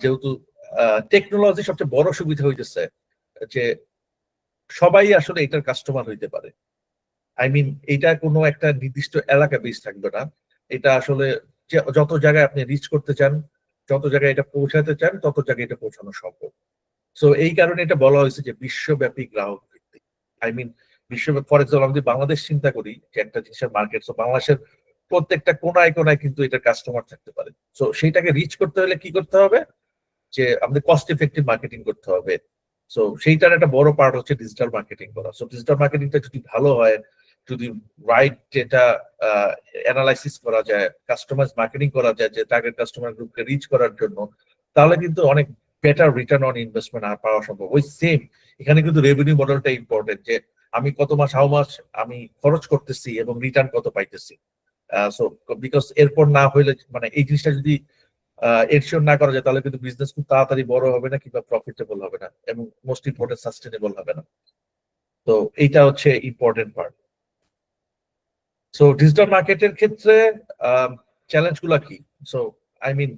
যেহেতু টেকনোলজি সবচেয়ে বড় সুবিধা হইতেছে যে সবাই আসলে এটার কাস্টমার হইতে পারে। আই মিন এটা কোনো একটা নির্দিষ্ট এলাকা বেস থাকবে না, এটা আসলে যত জায়গায় আপনি রিচ করতে চান, যত জায়গায় এটা পৌঁছাতে চান, তত জায়গায় এটা পৌঁছানো সম্ভব। সো এই কারণে এটা বলা হয়েছে যে বিশ্বব্যাপী গ্রাহক ভিত্তিক। আই মিন বিশ্বব্যাপী, ফর এক্সাম্পল আমি যদি বাংলাদেশ চিন্তা করি যে একটা জিনিসের মার্কেট, সো বাংলাদেশের প্রত্যেকটা কোনায় কোনায় কিন্তু এটা কাস্টমার থাকতে পারে। সো সেইটাকে রিচ করতে হলে কি করতে হবে, যে আমাদের কস্ট এফেক্টিভ মার্কেটিং করতে হবে। সো সেইটার একটা বড় পার্ট হচ্ছে ডিজিটাল মার্কেটিং করা। সো ডিজিটাল মার্কেটিংটা যদি ভালো হয়, যদি রাইট ডেটা অ্যানালাইসিস করা যায়, কাস্টমাইজ মার্কেটিং করা যায় যে টার্গেট কাস্টমার গ্রুপকে রিচ করার জন্য, তাহলে কিন্তু অনেক বেটার রিটার্ন অন ইনভেস্টমেন্ট পাওয়া সম্ভব। ওই সেম এখানে কিন্তু রেভিনিউ মডেলটা ইম্পর্টেন্ট, যে আমি কত মাস হাউ মাস আমি খরচ করতেছি এবং রিটার্ন কত পাইতেছি। সো বিকজ এরপর না হইলে মানে এই জিনিসটা যদি এনশিওর না করা যায়, তাহলে কিন্তু বিজনেস খুব তাড়াতাড়ি বড় হবে না কিংবা প্রফিটেবল হবে না, এবং মোস্ট ইম্পর্টেন্ট সাস্টেনেবল হবে না। তো এইটা হচ্ছে ইম্পর্টেন্ট পার্ট। সো ডিজিটাল মার্কেটের ক্ষেত্রে চ্যালেঞ্জ গুলা কি? So I mean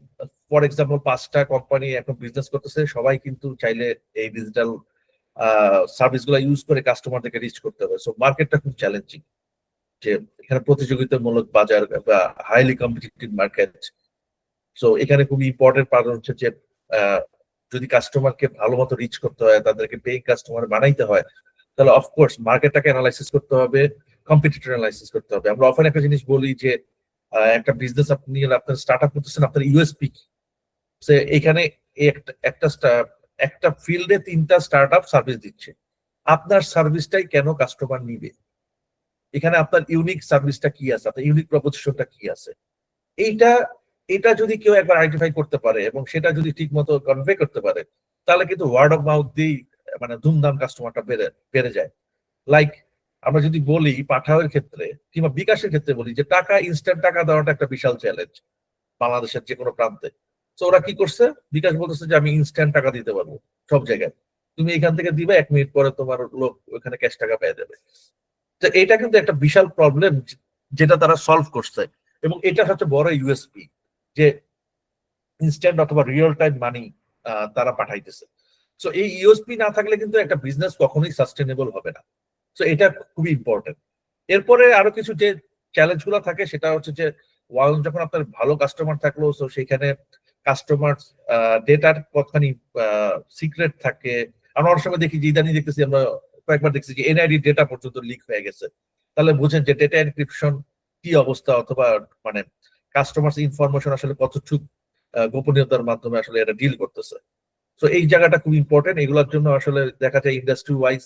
for example 5টা কোম্পানি এখন বিজনেস করতেছে, সবাই কিন্তু চাইলে এই ডিজিটাল সার্ভিস গুলা ইউজ করে কাস্টমারদেরকে রিচ করতে হবে। সো মার্কেটটা খুব চ্যালেঞ্জিং, যে এখানে প্রতিযোগিতামূলক বাজার বা হাইলি কম্পিটিটিভ মার্কেট। সো এখানে খুবই ইম্পর্টেন্ট পার্ট হচ্ছে যে যদি কাস্টমারকে ভালো মতো রিচ করতে হয়, তাদেরকে পেইং কাস্টমার বানাইতে হয়, তাহলে অফকোর্স মার্কেটটাকে অ্যানালাইসিস করতে হবে, কম্পিটিটর অ্যানালাইসিস করতে হবে। আমরা অফেন একটা জিনিস বলি যে একটা বিজনেস আপনি আপনার স্টার্ট আপ করতেছেন, আপনার ইউএসপি কি? এখানে একটা ফিল্ডে 3টা স্টার্ট আপ সার্ভিস দিচ্ছে, আপনার সার্ভিসটাই কেন কাস্টমার নিবে? এখানে আপনার ইউনিক সার্ভিসটা কি আছে, আপনার ইউনিক প্রপোজিশনটা কি আছে? এইটা এটা যদি কেউ একবার আইডেন্টিফাই করতে পারে এবং সেটা যদি ঠিক মতো কনভে করতে পারে, তাহলে কিন্তু ওয়ার্ড অফ মাউথ দিয়ে মানে ধুমধাম কাস্টমারটা বেড়ে যায়। লাইক আমরা যদি বলি পাঠাওয়ের ক্ষেত্রে কিংবা বিকাশের ক্ষেত্রে বলি যে টাকা ইনস্ট্যান্ট টাকা দেওয়াটা একটা বিশাল চ্যালেঞ্জ বাংলাদেশের যে কোনো প্রান্তে। তো ওরা কি করছে, বিকাশ বলতেছে যে আমি ইনস্ট্যান্ট টাকা দিতে পারবো সব জায়গায়, তুমি এখান থেকে দিবে 1 মিনিট পরে তোমার লোক ওখানে ক্যাশ টাকা পেয়ে যাবে। তো এটা কিন্তু একটা বিশাল প্রবলেম যেটা তারা সলভ করছে, এবং এটা হচ্ছে বড় ইউএসপি, যে ইনস্ট্যান্ট অথবা রিয়েল টাইম মানি তারা পাঠাইতেছে। সো এই ইউএসপি না থাকলে কিন্তু একটা বিজনেস কখনোই সাস্টেনেবল হবে না। সো এটা খুবই ইম্পর্টেন্ট। এরপরে আরো কিছু যে চ্যালেঞ্জ গুলো থাকে সেটা হচ্ছে যে যখন আপনার ভালো কাস্টমার থাকলো, সো সেখানে কাস্টমার ডেটার কতখানি সিক্রেট থাকে। আমরা অনেক সময় দেখি যে ইদানি দেখতেছি, আমরা কয়েকবার দেখছি যে এনআইডি ডেটা পর্যন্ত লিক হয়ে গেছে। তাহলে বুঝেন যে ডেটা এনক্রিপশন কি অবস্থা, অথবা মানে কাস্টমার ইনফরমেশন আসলে কতটুকু গোপনীয়তার মাধ্যমে আসলে এটা ডিল করতেছে। তো এই জায়গাটা খুব ইম্পর্টেন্ট। এগুলোর জন্য আসলে দেখা যায় ইন্ডাস্ট্রি ওয়াইজ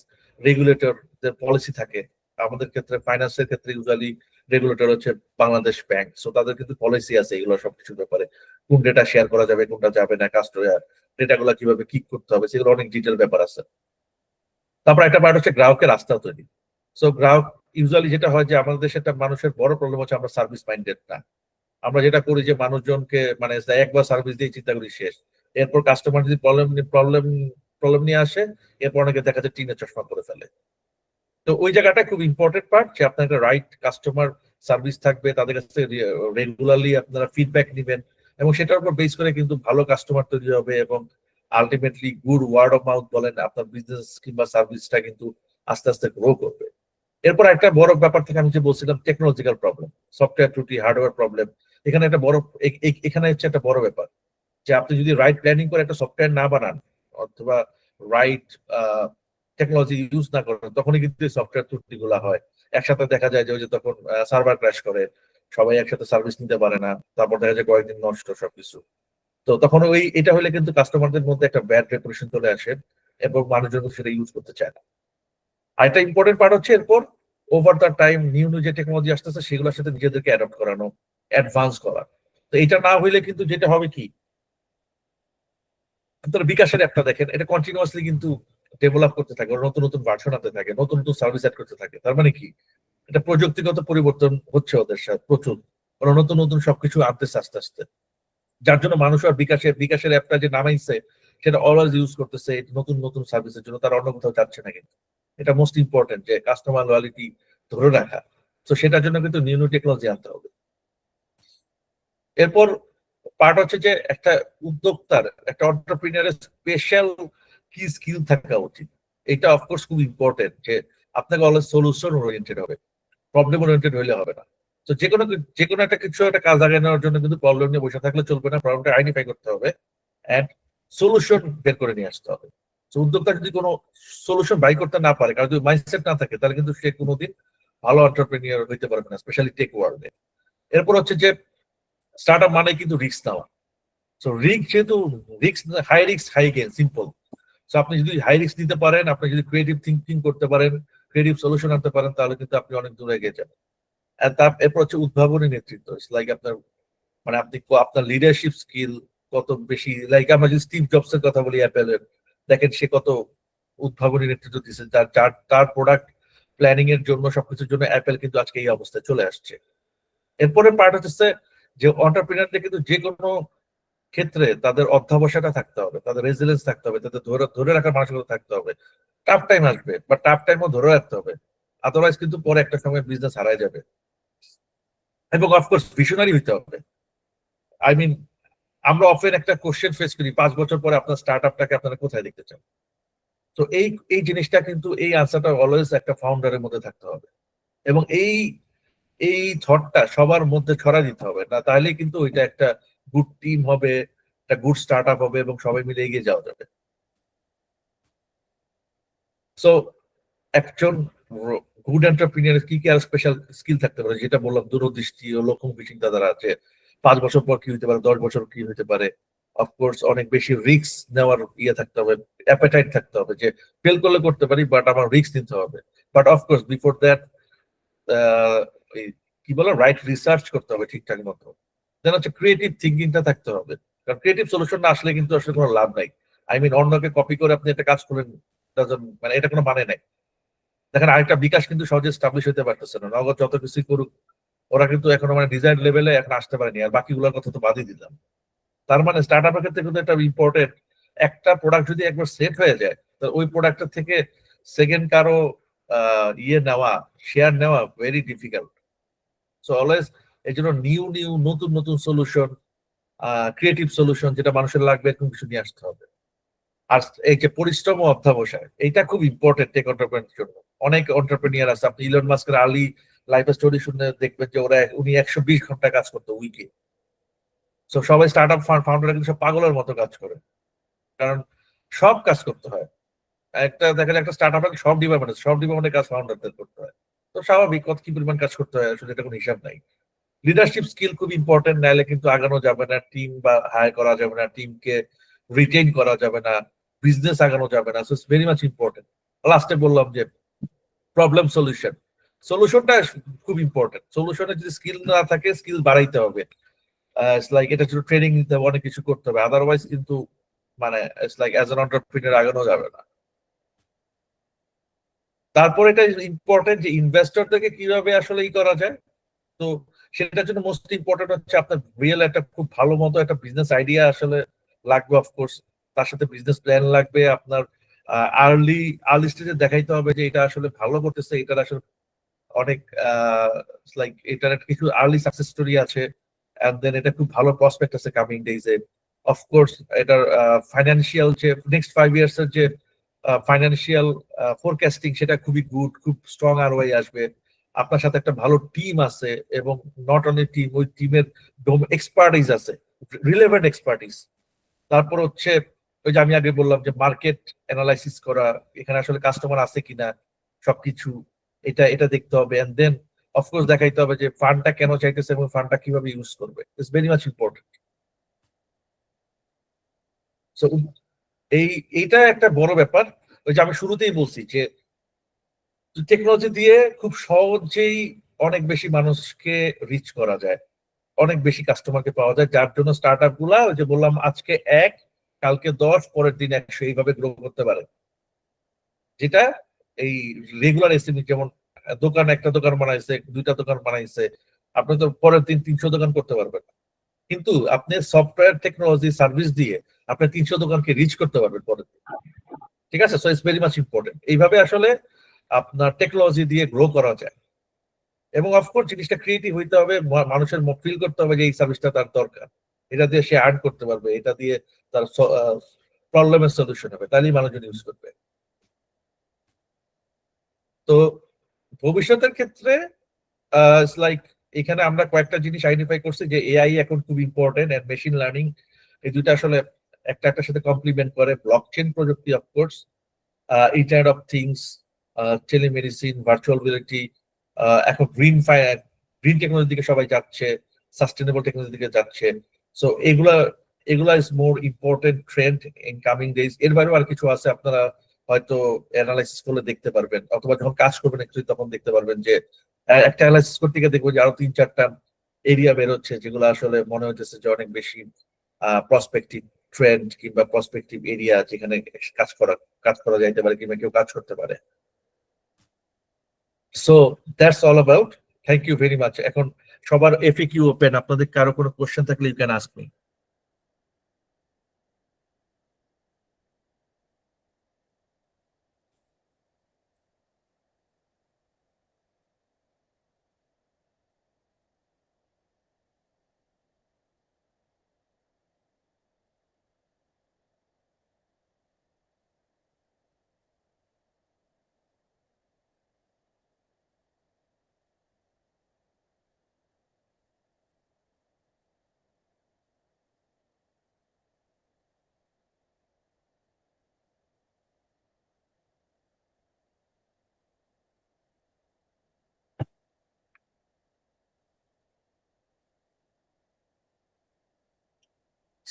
রেগুলেটর পলিসি থাকে। আমাদের ক্ষেত্রে ফাইন্যান্সের ক্ষেত্রে ইউজুয়ালি রেগুলেটর হচ্ছে বাংলাদেশ ব্যাংক। সো তাদের কিন্তু পলিসি আছে এগুলো সবকিছুর ব্যাপারে, কোন ডেটা শেয়ার করা যাবে কোনটা যাবে না, কাস্টমার ডেটাগুলো কিভাবে কিক করতে হবে, সেগুলো অনেক ডিটেল ব্যাপার আছে। তারপর একটা পার্ট হচ্ছে গ্রাহকের আস্থা তৈরি। সো গ্রাহক ইউজুয়ালি যেটা হয় যে আমাদের দেশে একটা মানুষের বড় প্রবলেম হচ্ছে আমরা সার্ভিস মাইন্ডেড না। আমরা যেটা করি যে মানুষজনকে মানে একবার সার্ভিস দিয়ে চিন্তা করি শেষ। এরপর কাস্টমার যদি প্রবলেম নিয়ে আসে, এরপর অনেকে দেখা যায় টিনের চশমা করে ফেলে। তো ওই জায়গাটা খুব ইম্পর্টেন্ট পার্ট, যে আপনার একটা রাইট কাস্টমার সার্ভিস থাকবে, তাদের কাছ থেকে রেগুলারলি আপনারা ফিডব্যাক নেবেন, এবং সেটার উপর বেস করে কিন্তু ভালো কাস্টমার তৈরি হবে, এবং ultimately good word of mouth বলেন, আপনার বিজনেস কিংবা সার্ভিসটা কিন্তু আস্তে আস্তে গ্রো করবে। এরপর একটা বড় ব্যাপার থেকে আমি যে বলছিলাম টেকনোলজিক্যাল প্রবলেম, সফটওয়্যার ত্রুটি, হার্ডওয়্যার প্রবলেম। এখানে একটা বড় এখানে হচ্ছে একটা বড় ব্যাপার, যে আপনি যদি রাইট প্ল্যানিং করে একটা সফটওয়্যার না বানান অথবা রাইট টেকনোলজি ইউজ না করেন, তখনই কিন্তু সফটওয়্যার ত্রুটি গুলা হয়। একসাথে দেখা যায় যে তখন সার্ভার ক্র্যাশ করে, সবাই একসাথে সার্ভিস নিতে পারে না, তারপর দেখা যায় কয়েকদিন নষ্ট সবকিছু। তো তখন এটা হলে কিন্তু কাস্টমারদের মধ্যে একটা ব্যাড রেপুটেশন চলে আসে, এবং মানুষজন সেটা ইউজ করতে চায় না। আরেকটা ইম্পর্টেন্ট পার্ট হচ্ছে এরপর over the time new new যে টেকনোলজি আসতেছে সেগুলোর সাথে নিজেদেরকে অ্যাডপ্ট করানো, অ্যাডভান্স করা। তো এটা না হইলে কিন্তু যেটা হবে কি, আপনারা বিকাশের অ্যাপটা দেখেন, এটা কন্টিনিউয়াসলি কিন্তু ডেভেলপ করতে থাকে, নতুন নতুন ভার্সন আনতে থাকে, নতুন নতুন সার্ভিস অ্যাড করতে থাকে। তার মানে কি, এটা প্রযুক্তিগত পরিবর্তন হচ্ছে ওদের সাথে প্রচুর, ওরা নতুন নতুন সবকিছু আনতেছে আস্তে আস্তে, যার জন্য মানুষ আর বিকাশের অ্যাপটা যে নামাইছে সেটা অলওয়েজ ইউজ করতেছে নতুন নতুন সার্ভিসের জন্য, তারা অন্য কোথাও যাচ্ছে না। কিন্তু এটা মোস্ট ইম্পর্টেন্ট, যে কাস্টমার লয়ালিটি ধরে রাখা। তো সেটার জন্য কিন্তু নিউ নিউ টেকনোলজি আনতে হবে। এরপর পার্ট হচ্ছে যে একটা উদ্যোক্তার, একটা এন্টারপ্রেনিউরের স্পেশাল কি স্কিল থাকা উচিত। এটা অফকোর্স খুব ইম্পর্টেন্ট, যে আপনাকে অলওয়েজ সলিউশন ওরিয়েন্টেড হবে, প্রবলেম ওরিয়েন্টেড হইলে হবে না। তো যে কোনো একটা কিছু একটা কাজ আগে নেওয়ার জন্য কিন্তু প্রবলেম নিয়ে বসে থাকলে চলবে না, প্রবলেমটা আইডেন্টিফাই করতে হবে এন্ড সলিউশন বের করে নিয়ে আসতে হবে। তো উদ্যোক্তা যদি কোনো সলিউশন বাই করতে না পারে, কারণ যদি মাইন্ডসেট না থাকে, তাহলে কিন্তু সে কোনোদিন ভালো এন্টারপ্রেনিউর হইতে পারবে না, স্পেশালি টেক ওয়ার্ল্ডে। এরপর হচ্ছে যে স্টার্টআপ মানে কিন্তু রিস্ক নেওয়া। সো যেহেতু risk, high risk high gain, simple. So আপনি যদি হাই রিস্ক নিতে পারেন, আপনি যদি ক্রিয়েটিভ থিঙ্কিং করতে পারেন, ক্রিয়েটিভ সলিউশন আনতে পারেন, তাহলে কিন্তু আপনি অনেক দূরে এগিয়ে যাবেন। আর এরপর হচ্ছে উদ্ভাবনী নেতৃত্ব। লাইক আপনার মানে আপনি আপনার লিডারশিপ স্কিল কত বেশি। লাইক আমরা যদি স্টিভ জবস এর কথা বলি অ্যাপেলের, দেখেন সে কত উদ্ভাবনী নেতৃত্ব দিচ্ছে, তার প্রোডাক্ট প্ল্যানিং এর জন্য, সবকিছুর জন্য অ্যাপেল কিন্তু আজকে এই অবস্থায় চলে আসছে। এরপরে পার্ট হচ্ছে যে এন্টারপ্রেনারদের কিন্তু যে কোনো ক্ষেত্রে তাদের অধ্যাবসায়টা থাকতে হবে, তাদের রেজিলেন্স থাকতে হবে, তাদের ধরে রাখার মানসিকতা থাকতে হবে। টাফ টাইম আসবে, বা টাফ টাইমও ধরে রাখতে হবে, আদারওয়াইজ কিন্তু পরে একটা সময় বিজনেস হারায় যাবে। এবং অফকোর্স ভিশনারি হইতে হবে। আই মিন, আমরা অফেন একটা কোশ্চেন ফেস করি, 5 বছর পরে আপনার স্টার্ট আপটাকে আপনারা কোথায় দেখতে চান। তো এই এই জিনিসটা কিন্তু, এই আনসারটা অলওয়েজ একটা ফাউন্ডারের মধ্যে থাকতে হবে, এবং এই এই থটটা সবার মধ্যে ছড়া দিতে হবে, না তাহলে কিন্তু ওইটা একটা গুড টিম হবে, একটা গুড স্টার্ট আপ হবে, এবং সবাই মিলে এগিয়ে যাওয়া যাবে। সো একজন গুড এন্টারপ্রিনিয়ার কি কি আর স্পেশাল স্কিল থাকতে পারে, যেটা বললাম, দূরদৃষ্টি ও লক্ষ্যমুখী চিন্তাধারা আছে। 5 বছর পর কি হতে পারে, 10 বছর কি হতে পারে। অফকোর্স অনেক বেশি রিস্ক নেওয়ার ইয়ে থাকতে হবে, অ্যাপেটাইট থাকতে হবে, যে ফেল করলে করতে পারি, বাট আমার রিস্ক নিতে হবে। বাট অফকোর্স বিফোর দ্যাট কি বলো, রাইট রিসার্চ করতে হবে ঠিকঠাক মতো। দেন হচ্ছে ক্রিয়েটিভ থিঙ্কিংটা থাকতে হবে, কারণ ক্রিয়েটিভ সলিউশন না আসলে কিন্তু আসলে কোনো লাভ নাই। আই মিন, অন্যকে কপি করে আপনি একটা কাজ করলেন, মানে এটা কোনো মানে নাই। দেখেন আরেকটা বিকাশ কিন্তু সহজে স্টাবলিশ হতে পারতেছে না, নগদ যত কিছুই করুক, ওরা কিন্তু এখনো মানে ডিজাইন লেভেলে এখন আসতে পারেনি, আর বাকিগুলোর কথা তো বাদই দিলাম। তার মানে স্টার্ট আপের ক্ষেত্রে কিন্তু একটা ইম্পর্টেন্ট, একটা প্রোডাক্ট যদি একবার সেট হয়ে যায়, তো ওই প্রোডাক্টের থেকে সেকেন্ড কারো ইয়ে নেওয়া, শেয়ার নেওয়া ভেরি ডিফিকাল্ট। সো অলওয়েজ এই জন্য নিউ নিউ নতুন নতুন সলিউশন, ক্রিয়েটিভ সলিউশন যেটা মানুষের লাগবে, এরকম কিছু নিয়ে আসতে হবে। আর এই যে পরিশ্রম ও অধ্যবসায়, এটা খুব ইম্পর্টেন্ট টেক এন্টারপ্রেনারের জন্য। অনেক এন্টারপ্রেনিয়ার আছে, আপনি ইলন মাস্কের আর্লি লাইফ স্টোরি শুনে দেখবেন যে উনি 120 ঘন্টা কাজ করতো উইকে। সো সবাই স্টার্ট আপ ফাউন্ডার কিন্তু সব পাগলের মতো কাজ করে, কারণ সব কাজ করতে হয়। একটা দেখেন, একটা স্টার্ট আপ সব ডিপার্টমেন্টের কাজ ফাউন্ডারদের করতে হয়। তো স্বাভাবিক, কত কি পরিমাণ কাজ করতে হয় আসলে এটা কোনো হিসাব নাই। লিডারশিপ স্কিল খুব ইম্পর্টেন্ট, নাহলে কিন্তু আগানো যাবে না, টিম বা হায়ার করা যাবে না, টিমকে রিটেইন করা যাবে না, বিজনেস আগানো যাবে না। So it's very much important. লাস্টে বললাম যে প্রবলেম সলিউশন, সলিউশনটা খুব ইম্পর্টেন্ট। সলিউশনের যদি স্কিল না থাকে, স্কিল বাড়াইতে হবে। লাইক এটা জন্য ট্রেনিং নিতে হবে, অনেক কিছু করতে হবে, আদারওয়াইজ কিন্তু মানে it's like as an entrepreneur আগানো যাবে না। তারপর এটা ইম্পর্টেন্ট যে ইনভেস্টরদেরকে কিভাবে আসলে ই করা যায়। তো সেটার জন্য মোস্ট ইম্পর্টেন্ট হচ্ছে আপনার রিয়েল একটা খুব ভালো মতো একটা বিজনেস আইডিয়া আসলে লাগবে, অফকোর্স। তার সাথে বিজনেস প্ল্যান লাগবে আপনার। আর্লি আর্লি স্টেজে দেখাইতে হবে যে এটা আসলে ভালো করতেছে, এটার আসলে অনেক লাইক এটার একটা কিছু আর্লি সাকসেস স্টোরি আছে, এন্ড দেন এটা খুব ভালো প্রসপেক্ট আছে কামিং ডেইজে। অফকোর্স এটার ফাইন্যান্সিয়াল যে নেক্সট 5 ইয়ার্স এর যে ফাইন্যান্সিয়াল ফোরকাস্টিং, সেটা খুবই গুড, খুব স্ট্রং আরওআই আসবে। আপনার সাথে একটা ভালো টিম আছে, এবং নট অনলি টিম, ওই টিমের এক্সপার্টিস আছে, রিলেভেন্ট এক্সপার্টিস। তারপর হচ্ছে ওই যে আমি আগে বললাম যে মার্কেট অ্যানালাইসিস করা, এখানে আসলে কাস্টমার আছে কিনা, সবকিছু এটা এটা দেখতে হবে। এন্ড দেন অফকোর্স দেখাইতে হবে যে ফান্ডটা কেন চাইতেছে এবং ফান্ডটা কিভাবে ইউজ করবে। It's very much important. So এইটা একটা বড় ব্যাপার। ওই যে আমি শুরুতেই বলছি যে টেকনোলজি দিয়ে খুব সহজেই অনেক বেশি মানুষকে রিচ করা যায়, অনেক বেশি কাস্টমারকে পাওয়া যায়, যার জন্য স্টার্ট আপ গুলা ওই যে বললাম আজকে 1, কালকে 10, পরের দিন 100 এইভাবে গ্রো করতে পারে। যেটা এই রেগুলার এসএমই, যেমন একটা দোকান বানাইছে, 2টা দোকান বানাইছে, আপনি তো পরের দিন 300 দোকান করতে পারবেন। কিন্তু আপনি সফটওয়্যার টেকনোলজি সার্ভিস দিয়ে আপনি 300 দোকানকে রিচ করতে পারবেন পরের দিন। ঠিক আছে, so it's very much important. এইভাবে আসলে আপনার টেকনোলজি দিয়ে গ্রো করা যায়। এবং অফকোর্স জিনিসটা ক্রিয়েটিভ হইতে হবে, মানুষের ফিল করতে হবে যে এই সার্ভিসটা তার দরকার, এটা দিয়ে সে আর্ন করতে পারবে, এটা দিয়ে তার প্রবলেমের সলিউশন হবে, তাহলেই মানুষজন ইউজ করবে। তো ভবিষ্যতের ক্ষেত্রে লাইক এখানে আমরা কয়েকটা জিনিস আইডেন্টিফাই করছি, যে এআই এখন খুব ইম্পর্টেন্ট, এন্ড মেশিন লার্নিং, এই দুইটা আসলে একটা একটার সাথে কমপ্লিমেন্ট করে। ব্লকচেন প্রযুক্তি, of course internet of things, telemedicine, virtual reality, এখন গ্রিন টেকনোলজির দিকে সবাই যাচ্ছে, সাস্টেনেবল টেকনোলজির দিকে যাচ্ছে। সো এগুলা এগুলা is more important trend in coming days. এর বাইরেও আর কিছু আছে, আপনারা হয়তো অ্যানালাইসিস করলে দেখতে পারবেন, অথবা যখন কাজ করবেন একটু তখন দেখতে পারবেন যে একটা অ্যানালাইসিস করতে গিয়ে দেখবো যে আরো 3-4টা এরিয়া বেরোচ্ছে যেগুলো আসলে মনে হচ্ছে যে অনেক বেশি প্রসপেক্টিভ ট্রেন্ড কিংবা প্রসপেক্টিভ এরিয়া যেখানে কাজ করা যাইতে পারে কিংবা কেউ কাজ করতে পারে। So that's all about. Thank you very much. এখন সবার এফএকিউ ওপেন, আপনাদের কারো কোনো কোশ্চেন থাকলে you can ask me.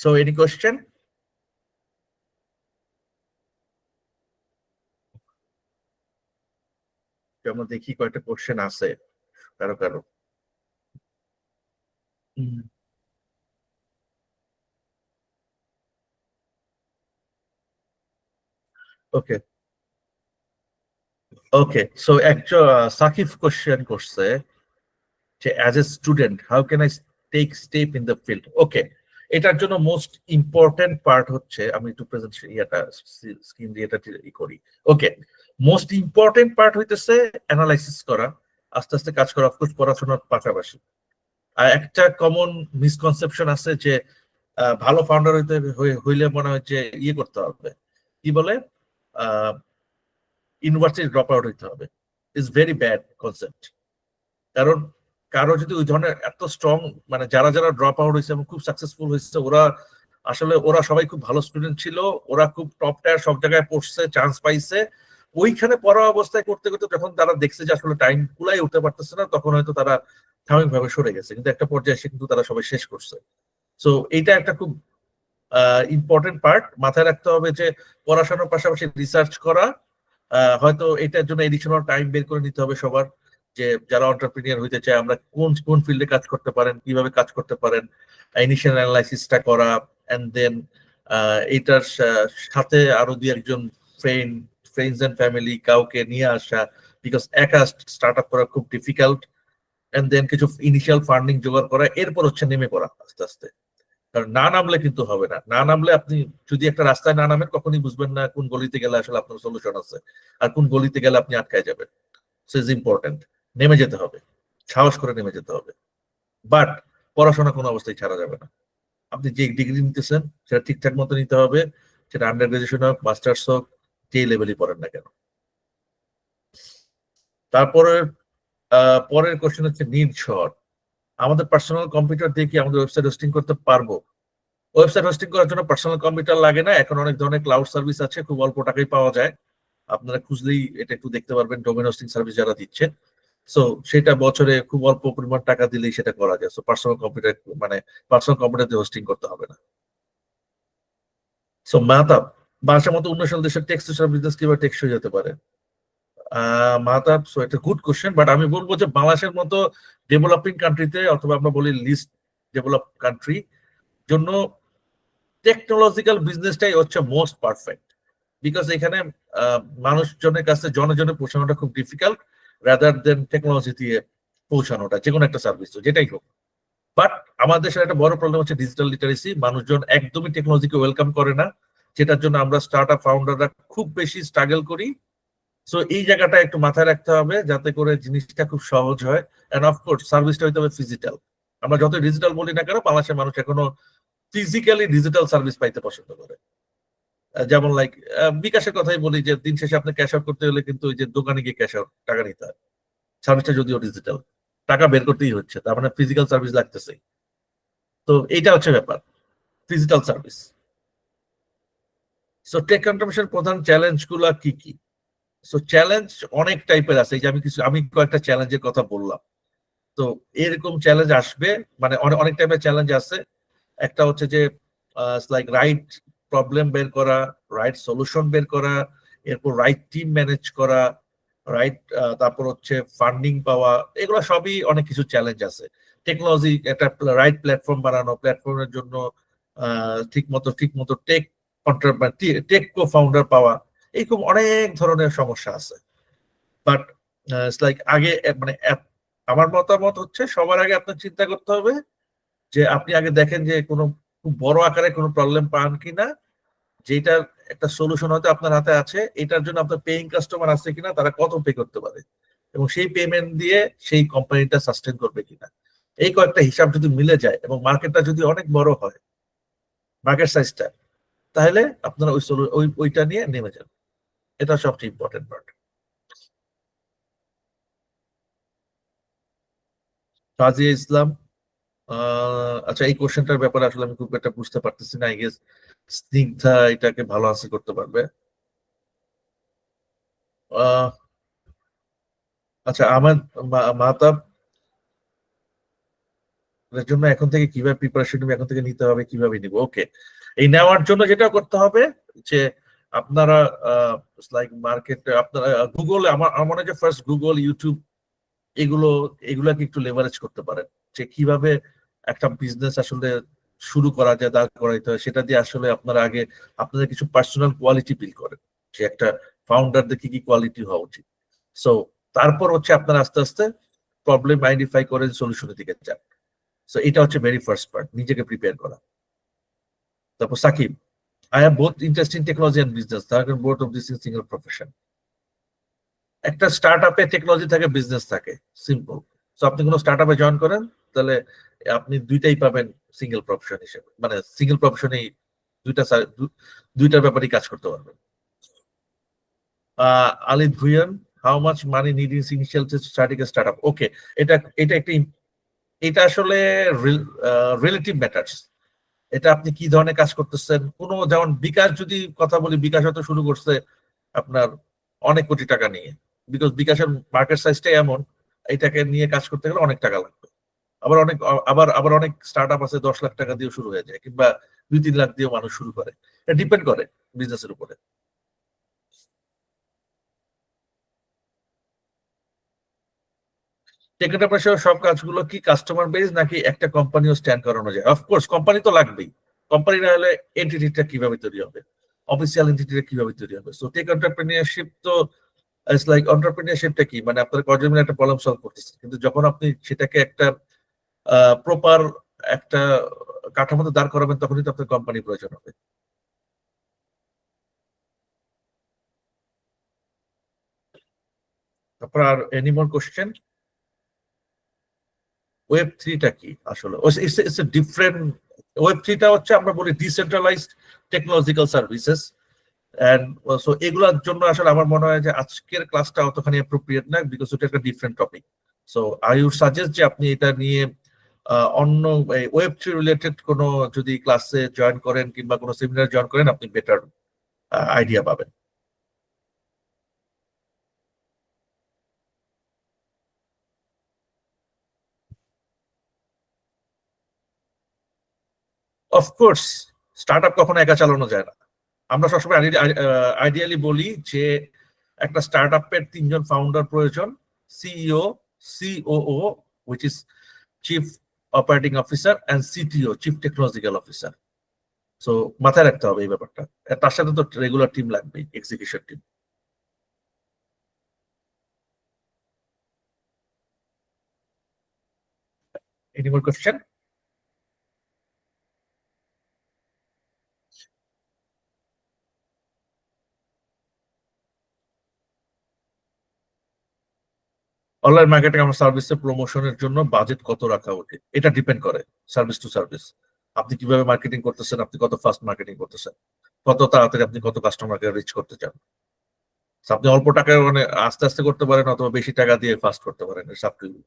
So any question? আমরা দেখি কয়েকটা কোশ্চেন আছে কারো কারো। Okay okay, so Sakib question করছে যে as a student how can I take step in the field. Okay, এটার জন্য মোস্ট ইম্পর্টেন্ট পার্ট হচ্ছে, আমি একটু প্রেজেন্ট স্ক্রিন দিয়ে এটা করি। ওকে, মোস্ট ইম্পর্টেন্ট পার্ট হইতেছে অ্যানালাইসিস করা, আস্তে আস্তে কাজ করা, অফকোর্স পড়াশোনার পাশাপাশি। আর একটা কমন মিসকনসেপশন আছে যে ভালো ফাউন্ডার হইলে মনে হয় যে ইয়ে করতে হবে, কি বলে, ইউনিভার্সিটি ড্রপ আউট হইতে হবে। Is very bad concept. কারণ কারো যদি ওই ধরনের এত স্ট্রং, মানে যারা যারা ড্রপ আউট হয়েছে এবং খুব সাকসেসফুল হয়েছে, ওরা সবাই খুব ভালো স্টুডেন্ট ছিল, ওরা খুব টপ টায়ার সব জায়গায় পড়ছে, চান্স পাইছে। ওইখানে পড়া অবস্থায় করতে করতে যখন তারা দেখছে যে আসলে টাইম কুলাই উঠতে পারতেছে না, তখন হয়তো তারা স্বাভাবিকভাবে সরে গেছে, কিন্তু একটা পর্যায়ে এসে কিন্তু তারা সবাই শেষ করছে। সো এইটা একটা খুব ইম্পর্টেন্ট পার্ট, মাথায় রাখতে হবে যে পড়াশোনার পাশাপাশি রিসার্চ করা। হয়তো এটার জন্য এডিশনাল টাইম বের করে নিতে হবে সবার, যে যারা এন্টারপ্রেনিউর হইতে চায় আমরা কোন কোন ফিল্ডে কাজ করতে পারেন, কিভাবে কাজ করতে পারেন, ইনিশিয়াল অ্যানালাইসিসটা করা, এন্ড দেন এটার সাথে আরো দুই একজন ফ্রেন্ডস এন্ড ফ্যামিলি কাউকে নিয়ে আসা, বিকজ একা স্টার্ট আপ করা খুব ডিফিকাল্ট। এন্ড দেন কিছু ইনিশিয়াল ফান্ডিং জোগাড় করা, এরপর হচ্ছে নেমে পড়া আস্তে আস্তে। কারণ না নামলে কিন্তু হবে না, না নামলে আপনি যদি একটা রাস্তায় না নামেন কখনই বুঝবেন না কোন গলিতে গেলে আসলে আপনার সলিউশন আছে আর কোন গলিতে গেলে আপনি আটকায় যাবেন। সো ইজ ইম্পর্টেন্ট, নেমে যেতে হবে, সাহস করে নেমে যেতে হবে। বাট পড়াশোনা কোনো অবস্থায় ছাড়া যাবে না। আপনি যে ডিগ্রি নিতেছেন সেটা ঠিকঠাক মতো নিতে হবে, সেটা আন্ডার গ্রাজুয়েশন হোক, মাস্টার্স হোক, যে লেভেলই পড়েন না কেন। তারপরে পরের কোশ্চেন হচ্ছে নিড শর্ট। আমাদের পার্সোনাল কম্পিউটার দিয়ে কি আমাদের ওয়েবসাইট হোস্টিং করতে পারবো? ওয়েবসাইট হোস্টিং করার জন্য পার্সোনাল কম্পিউটার লাগে না, এখন অনেক ধরনের ক্লাউড সার্ভিস আছে, খুব অল্প টাকায় পাওয়া যায়। আপনারা খুঁজলেই এটা একটু দেখতে পারবেন, ডোমেন হোস্টিং সার্ভিস যারা দিচ্ছে। সো সেটা বছরে খুব অল্প পরিমাণ টাকা দিলেই সেটা করা যায়। সো পার্সোনাল কম্পিউটার দিয়ে হোস্টিং করতে হবে না। সো মাহতাব, বাংলাদেশের মতো উন্নয়নশীল দেশের টেক্সট বিজনেস কিভাবে টেকসই যেতে পারে? মাহতাব, সো এটা গুড কোশ্চেন, বাট আমি বলবো যে বাংলাদেশের মতো ডেভেলপিং কান্ট্রিতে, অথবা আমরা বলি লিস্ট ডেভেলপ কান্ট্রি জন্য টেকনোলজিক্যাল বিজনেসটাই হচ্ছে মোস্ট পারফেক্ট। বিকজ এখানে মানুষজনের কাছে জনজনে পৌঁছানোটা খুব ডিফিকাল্ট, রাদার দেন টেকনোলজি দিয়ে পৌঁছানোটা, যে কোনো একটা সার্ভিস যেটাই হোক। বাট আমাদের দেশের একটা বড় প্রবলেম হচ্ছে ডিজিটাল লিটারেসি। মানুষজন একদমই টেকনোলজিকে ওয়েলকাম করে না, যেটার জন্য আমরা স্টার্ট আপ ফাউন্ডাররা খুব বেশি স্ট্রাগল করি। সো এই জায়গাটা একটু মাথায় রাখতে হবে যাতে করে জিনিসটা খুব সহজ হয়। এন্ড অফকোর্স সার্ভিসটা হইতে হবে ফিজিক্যাল। আমরা যত ডিজিটাল বলি না কেন, বাংলাদেশের মানুষ এখনো ফিজিক্যালি ডিজিটাল সার্ভিস পাইতে পছন্দ করে। যেমন লাইক বিকাশের কথাই বলি, যে দিন শেষে আপনি ক্যাশ আউট করতে হলে কিন্তু ওই যে দোকানে গিয়ে ক্যাশ আউট টাকা নিতে হয়। সার্ভিসটা যদিও ডিজিটাল, টাকা বের করতেই হচ্ছে, তার মানে ফিজিক্যাল সার্ভিস লাগতেছে। তো এইটা হচ্ছে ব্যাপার, physical service. So tech transformation প্রধান চ্যালেঞ্জ গুলা কি কি? সো চ্যালেঞ্জ অনেক টাইপের আছে, এই যে আমি কয়েকটা চ্যালেঞ্জের কথা বললাম। তো এরকম চ্যালেঞ্জ আসবে, মানে অনেক টাইপের চ্যালেঞ্জ আছে। একটা হচ্ছে যে লাইক রাইট প্রবলেম বের করা, রাইট সলিউশন বের করা, এরপর রাইট টিম ম্যানেজ করা, রাইট তারপর হচ্ছে ফান্ডিং পাওয়া, এগুলো সবই অনেক কিছু চ্যালেঞ্জ আছে। টেকনোলজি একটা রাইট প্ল্যাটফর্ম বানানো, প্ল্যাটফর্মের জন্য ঠিক মতো টেক কো ফাউন্ডার পাওয়া, এরকম অনেক ধরনের সমস্যা আছে। বাট লাইক আগে মানে আমার মতামত হচ্ছে সবার আগে আপনার চিন্তা করতে হবে যে আপনি আগে দেখেন যে কোনো খুব বড় আকারে কোনো প্রবলেম পান কিনা, যেটার একটা সলিউশন হয়তো আপনার হাতে আছে, এটার জন্য আপনার পেইং কাস্টমার আছে কিনা, তারা কত পে করতে পারে, এবং সেই পেমেন্ট দিয়ে সেই কোম্পানিটা সাস্টেন করবে কিনা। এই কয়েকটা হিসাব যদি মিলে যায় এবং মার্কেটটা যদি অনেক বড় হয়, মার্কেট সাইজটা, তাহলে আপনারা ওইটা নিয়ে নেমে যান। এটা সবচেয়ে ইম্পর্টেন্ট পার্ট। কাজী ইসলাম, আচ্ছা এই কোশ্চেনটার ব্যাপারে আসলে আমি খুব একটা বুঝতে পারতেছি না। আই গেস স্নিগ্ধা এটাকে ভালো আনসার করতে পারবে। আচ্ছা, আমার মাতাব এর জন্য এখন থেকে কিভাবে প্রিপারেশন নিবে, এখন থেকে নিতে হবে, কিভাবে নিব? ওকে, এই নেওয়ার জন্য যেটা করতে হবে যে আপনারা লাইক মার্কেটে আপনারা গুগল, আমার মনে হয় যে ফার্স্ট গুগল, ইউটিউব, এগুলাকে একটু লেভারেজ করতে পারেন, যে কিভাবে একটা বিজনেস আসলে শুরু করা যায়, দাঁড় করাইতে হয়, সেটা দিয়ে আসলে আপনারা আগে আপনাদের কিছু পার্সোনাল কোয়ালিটি বিল্ড করেন, যে একটা ফাউন্ডারদের কি কি কোয়ালিটি হওয়া উচিত। সো তারপর হচ্ছে আপনারা আস্তে আস্তে প্রবলেম আইডেন্টিফাই করেন, সলিউশনের দিকে যান। সো এটা হচ্ছে ভেরি ফার্স্ট পার্ট, নিজেকে প্রিপেয়ার করা। তারপর Shakib, I have both interest in technology and business, both of this in single profession. একটা স্টার্ট আপে টেকনোলজি থাকে, বিজনেস থাকে, সিম্পল। সো আপনি কোনো স্টার্ট আপে জয়েন করেন, তাহলে আপনি দুইটাই পাবেন সিঙ্গেল প্রফেশন হিসেবে, মানে সিঙ্গেল প্রফেশনেই দুইটার ব্যাপারেই কাজ করতে পারবেন। Alif Bhuiyan, how much money need in initial starting a startup? Okay, এটা এটা একটা এটা আসলে রিলেটিভ ম্যাটার্স। এটা আপনি কি ধরনের কাজ করতেছেন, কোনো যেমন বিকাশ যদি কথা বলি, বিকাশ হয়তো শুরু করছে আপনার অনেক কোটি টাকা নিয়ে, বিকজ বিকাশের মার্কেট সাইজটাই এমন, এটাকে নিয়ে কাজ করতে গেলে অনেক টাকা লাগবে। আবার অনেক আবার অনেক স্টার্ট আপ আছে 10 লাখ টাকা দিয়ে শুরু হয়ে যায়, কিংবা 2-3 লাখ দিয়ে মানুষ শুরু করে। এটা ডিপেন্ড করে বিজনেসের উপরে। টেকনিক্যাল পেশার সব কাজগুলো কি কাস্টমার বেস নাকি একটা কোম্পানিও স্ট্যান্ড করানো যায়? অফকোর্স কোম্পানি তো লাগবেই। কোম্পানি না হলে এন্টিটিটা কিভাবে তৈরি হবে, অফিসিয়াল এন্টিটিটা কিভাবে তৈরি হবে? সো টেক এন্টারপ্রেনিয়ারশিপ তো ইটস লাইক, এন্টারপ্রেনিয়ারশিপটা কি, মানে আপনার কয়জন মিলে একটা প্রবলেম সলভ করতেছে, কিন্তু যখন আপনি সেটাকে একটা প্রপার একটা কাঠামোতে দাঁড় করাবেন, তখনই তো আপনার কোম্পানি প্রয়োজন হবে। তারপর আর এনি মোর কোশ্চেন? ওয়েব থ্রিটা কি আসলে? It's a different. ওয়েব থ্রিটা হচ্ছে আমরা বলি decentralized technological services, and so এগুলোর জন্য আসলে আমার মনে হয় যে আজকের ক্লাসটা অতখানি অ্যাপ্রোপ্রিয়েট না, বিকজ এটা একটা different topic. So I would suggest যে আপনি এটা নিয়ে অন্য ওয়েব থ্রি রিলেটেড কোনো যদি ক্লাসে জয়েন করেন কিংবা কোনো সেমিনার জয়েন করেন, আপনি বেটার আইডিয়া পাবেন। অফকোর্স স্টার্ট আপ কখনো একা চালানো যায় না। আমরা সবসময় আইডিয়ালি বলি যে একটা স্টার্ট আপের 3জন ফাউন্ডার প্রয়োজন, CEO, COO which is chief operating officer, and CTO, chief technological officer. So মাথায় রাখতে হবে এই ব্যাপারটা। তার সাথে তো রেগুলার টিম লাগবেই, execution team. Any more question? Online marketing আমার সার্ভিসের প্রমোশনের জন্য বাজেট কত রাখা উচিত? এটা ডিপেন্ড করে সার্ভিস টু সার্ভিস। আপনি কিভাবে মার্কেটিং করতেছেন, আপনি কত ফাস্ট মার্কেটিং করতেছেন, কত তাড়াতাড়ি আপনি কত কাস্টমারকে রিচ করতে চান। So, আপনি অল্প টাকায় মানে আস্তে আস্তে করতে পারেন, অথবা বেশি টাকা দিয়ে ফাস্ট করতে পারেন, ইটস আপ টু ইউ।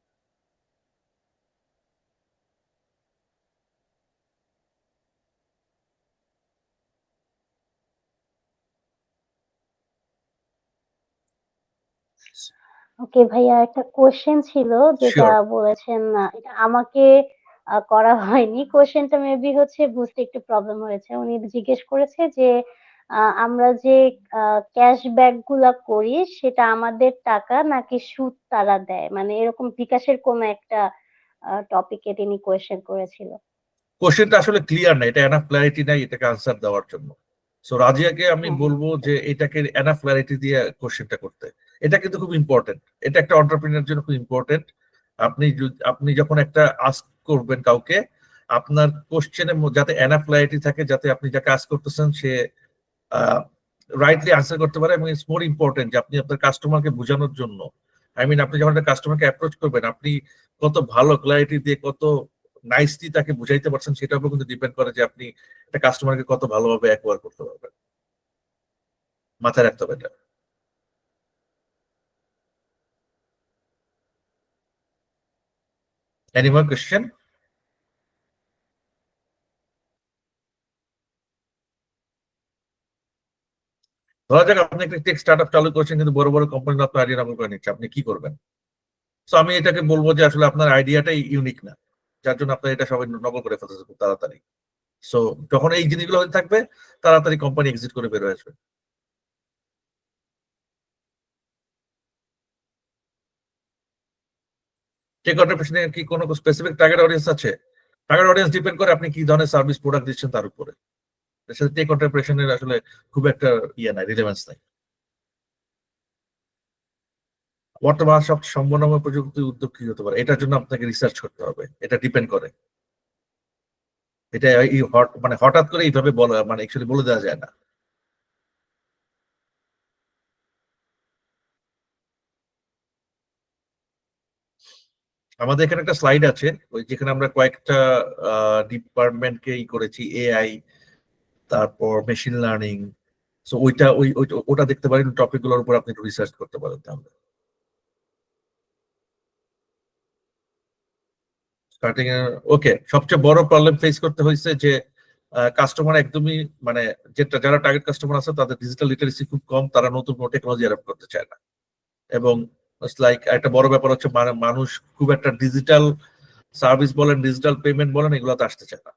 ওকে ভাইয়া, একটা কোশ্চেন ছিল যেটা শিওর। বলেছেন, এটা আমাকে করা হয়নি। কোয়েশ্চেনটা মেবি হচ্ছে বুঝতে একটু প্রবলেম হয়েছে। উনি জিজ্ঞেস করেছে যে আমরা যে ক্যাশব্যাক গুলা করি সেটা আমাদের টাকা নাকি সুদ তারা দেয়? মানে এরকম বিকাশের কোনো একটা টপিকে তিনি কোয়েশ্চেন করেছিল। কোশ্চেনটা আসলে ক্লিয়ার না, এটা এনাফ ক্লারিটি নাই এটাকে আনসার দেওয়ার জন্য। সো রাজিয়াকে আমি হ্যাঁ, হ্যাঁ। বলবো যে এটাকে এনাফ ক্লারিটি দিয়ে কোশ্চেনটা করতে। এটা কিন্তু খুব ইম্পর্টেন্ট, এটা একটা এন্টারপ্রেনার জন্য খুব ইম্পর্টেন্ট। আপনি যখন একটা আস্ক করবেন কাউকে, আপনার কোশ্চেনে যাতে এনাফ ক্লারিটি থাকে, যাতে আপনি যাকে আস্ক করতেছেন সে রাইটলি আনসার করতে পারে, এবং ইটস মোর ইম্পর্টেন্ট যে আপনি আপনার কাস্টমারকে বোঝানোর জন্য, আই মিন আপনি যখন একটা কাস্টমারকে অ্যাপ্রোচ করবেন, আপনি কত ভালো ক্লারিটি দিয়ে কত নাইসলি তাকে বুঝাইতে পারছেন সেটার উপর কিন্তু ডিপেন্ড করে যে আপনি একটা কাস্টমারকে কত ভালোভাবে অ্যাকোয়ার করতে পারবেন। মাথায় রাখতে হবে এটা। Any more question? ধরা যাক আপনি একটা টেক স্টার্টআপ চালু করছেন, কিন্তু বড় বড় কোম্পানি আপনার আইডিয়া নকল করে নিচ্ছে, আপনি কি করবেন? তো আমি এটাকে বলবো যে আসলে আপনার আইডিয়াটাই ইউনিক না, যার জন্য আপনার এটা সবাই নকল করে ফেলতেছে খুব তাড়াতাড়ি। সো যখন এই জিনিসগুলো হতে থাকবে, তাড়াতাড়ি কোম্পানি এক্সিট করে বের হয়ে আসবে। টেক অন্টারপ্রেনার কি কোনো স্পেসিফিক টার্গেট অডিয়েন্স আছে? টার্গেট অডিয়েন্স ডিপেন্ড করে আপনি কি ধরনের সার্ভিস প্রোডাক্ট দিচ্ছেন তার উপরে। এর সাথে টেক অন্টারপ্রেনারের আসলে খুব একটা নাই, রিলেভেন্স নাই। বর্তমান সব সম্ভাবনাময় প্রযুক্তি উদ্যোগ কি হতে পারে, এটার জন্য আপনাকে রিসার্চ করতে হবে, এটা ডিপেন্ড করে। এটা এই মানে হঠাৎ করে এইভাবে বলা, মানে অ্যাকচুয়ালি বলে দেওয়া যায় না। আমাদের এখানে একটা স্লাইড আছে, ওই যেখানে আমরা কয়েকটা ডিপার্টমেন্টকে করেছি, এআই, তারপর মেশিন লার্নিং। সো ওটা দেখতে পারেন, টপিক গুলোর উপর আপনি একটু রিসার্চ করতে পারেন তাহলে। স্টার্টিং এ ওকে, সবচেয়ে বড় প্রবলেম ফেস করতে হয়েছে যে কাস্টমার একদমই, মানে যারা টার্গেট কাস্টমার আছে তাদের ডিজিটাল লিটারেসি খুব কম, তারা নতুন কোনো টেকনোলজি অ্যাডাপ্ট করতে চায় না। এবং লাইক একটা বড় ব্যাপার হচ্ছে মানুষ খুব একটা ডিজিটাল সার্ভিস বলেন, ডিজিটাল পেমেন্ট বলেন, এগুলোতে আসতে চায় না।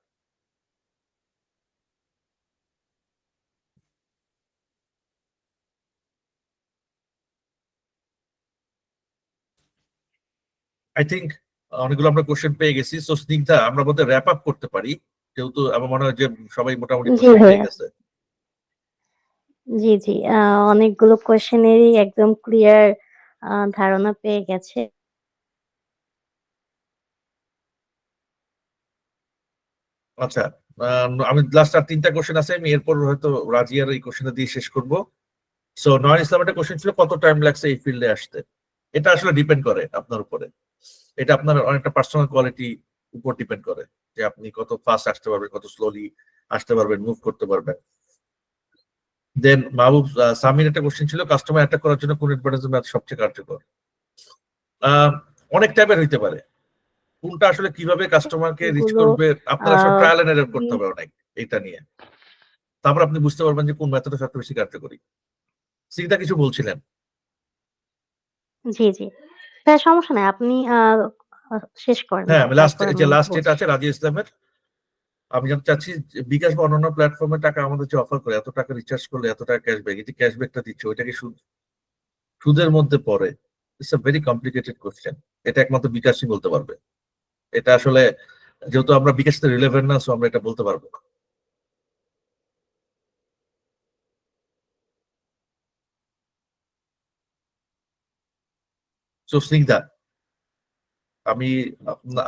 আই থিঙ্ক অনেকগুলো আমরা কোশ্চেন পেয়ে গেছি। সো স্নিগ্ধা, আমরা বোধহয় র্যাপ আপ করতে পারি, যেহেতু আমার মনে হয় যে সবাই মোটামুটি জি কোশ্চেন পেয়ে ভাইয়া। গেছে। জি, জি। অনেকগুলো কোয়েশ্চেনেরই একদম ক্লিয়ার ধারণা পেয়ে গেছে। আচ্ছা, আমি লাস্ট আর 3টা কোশ্চেন আছে, আমি এরপর হয়তো রাজিয়ার এই কোশ্চেনটা দিয়ে শেষ করব। সো নয়ন ইসলাম একটা কোশ্চেন ছিল, কত টাইম লাগছে এই ফিল্ডে আসতে? এটা আসলে ডিপেন্ড করে আপনার উপরে, এটা আপনার অনেকটা পার্সোনাল কোয়ালিটি উপর ডিপেন্ড করে, যে আপনি কত ফাস্ট আসতে পারবেন, কত স্লোলি আসতে পারবেন, মুভ করতে পারবেন। দেন মাহবুব সামির একটা কোশ্চেন ছিল, কাস্টমার অ্যাটাক করার জন্য কোন অ্যাডভার্টাইজমেন্ট সবচেয়ে কার্যকর? আহ, অনেক টাইপের হইতে পারে, কোনটা আসলে কিভাবে কাস্টমারকে রিচ এগুলো করবে আপনার আসলে আহ ট্রায়াল এন্ড এরর জি, করতে হবে অনেক এটা নিয়ে। তারপর আপনি বুঝতে পারবেন যে কোন মেথডটা সবচেয়ে বেশি কার্যকরী। সিগদা কিছু বলছিলেন? জি, জি। হ্যাঁ, সমস্যা নাই। আপনি শেষ করেন হ্যাঁ, ভাইয়া। আমি তারপর যে আমি লাস্ট যেটা বলছি। আছে রাজি ইসলামের, আমি জানতে চাচ্ছি যে বিকাশ বা অন্যান্য প্ল্যাটফর্মে টাকা আমাদের যে অফার করে, এত টাকা রিচার্জ করলে এত টাকা ক্যাশব্যাক, এই যে ক্যাশব্যাকটা দিচ্ছে ওইটা কি সুদের মধ্যে পড়ে? It's a very complicated question. এটা একমাত্র বিকাশই বলতে পারবে। এটা আসলে যেহেতু আমরা বিকাশ সাথে রিলেভেন্ট না, সো আমরা এটা বলতে পারবো না। সো স্নিগ্ধা, আমি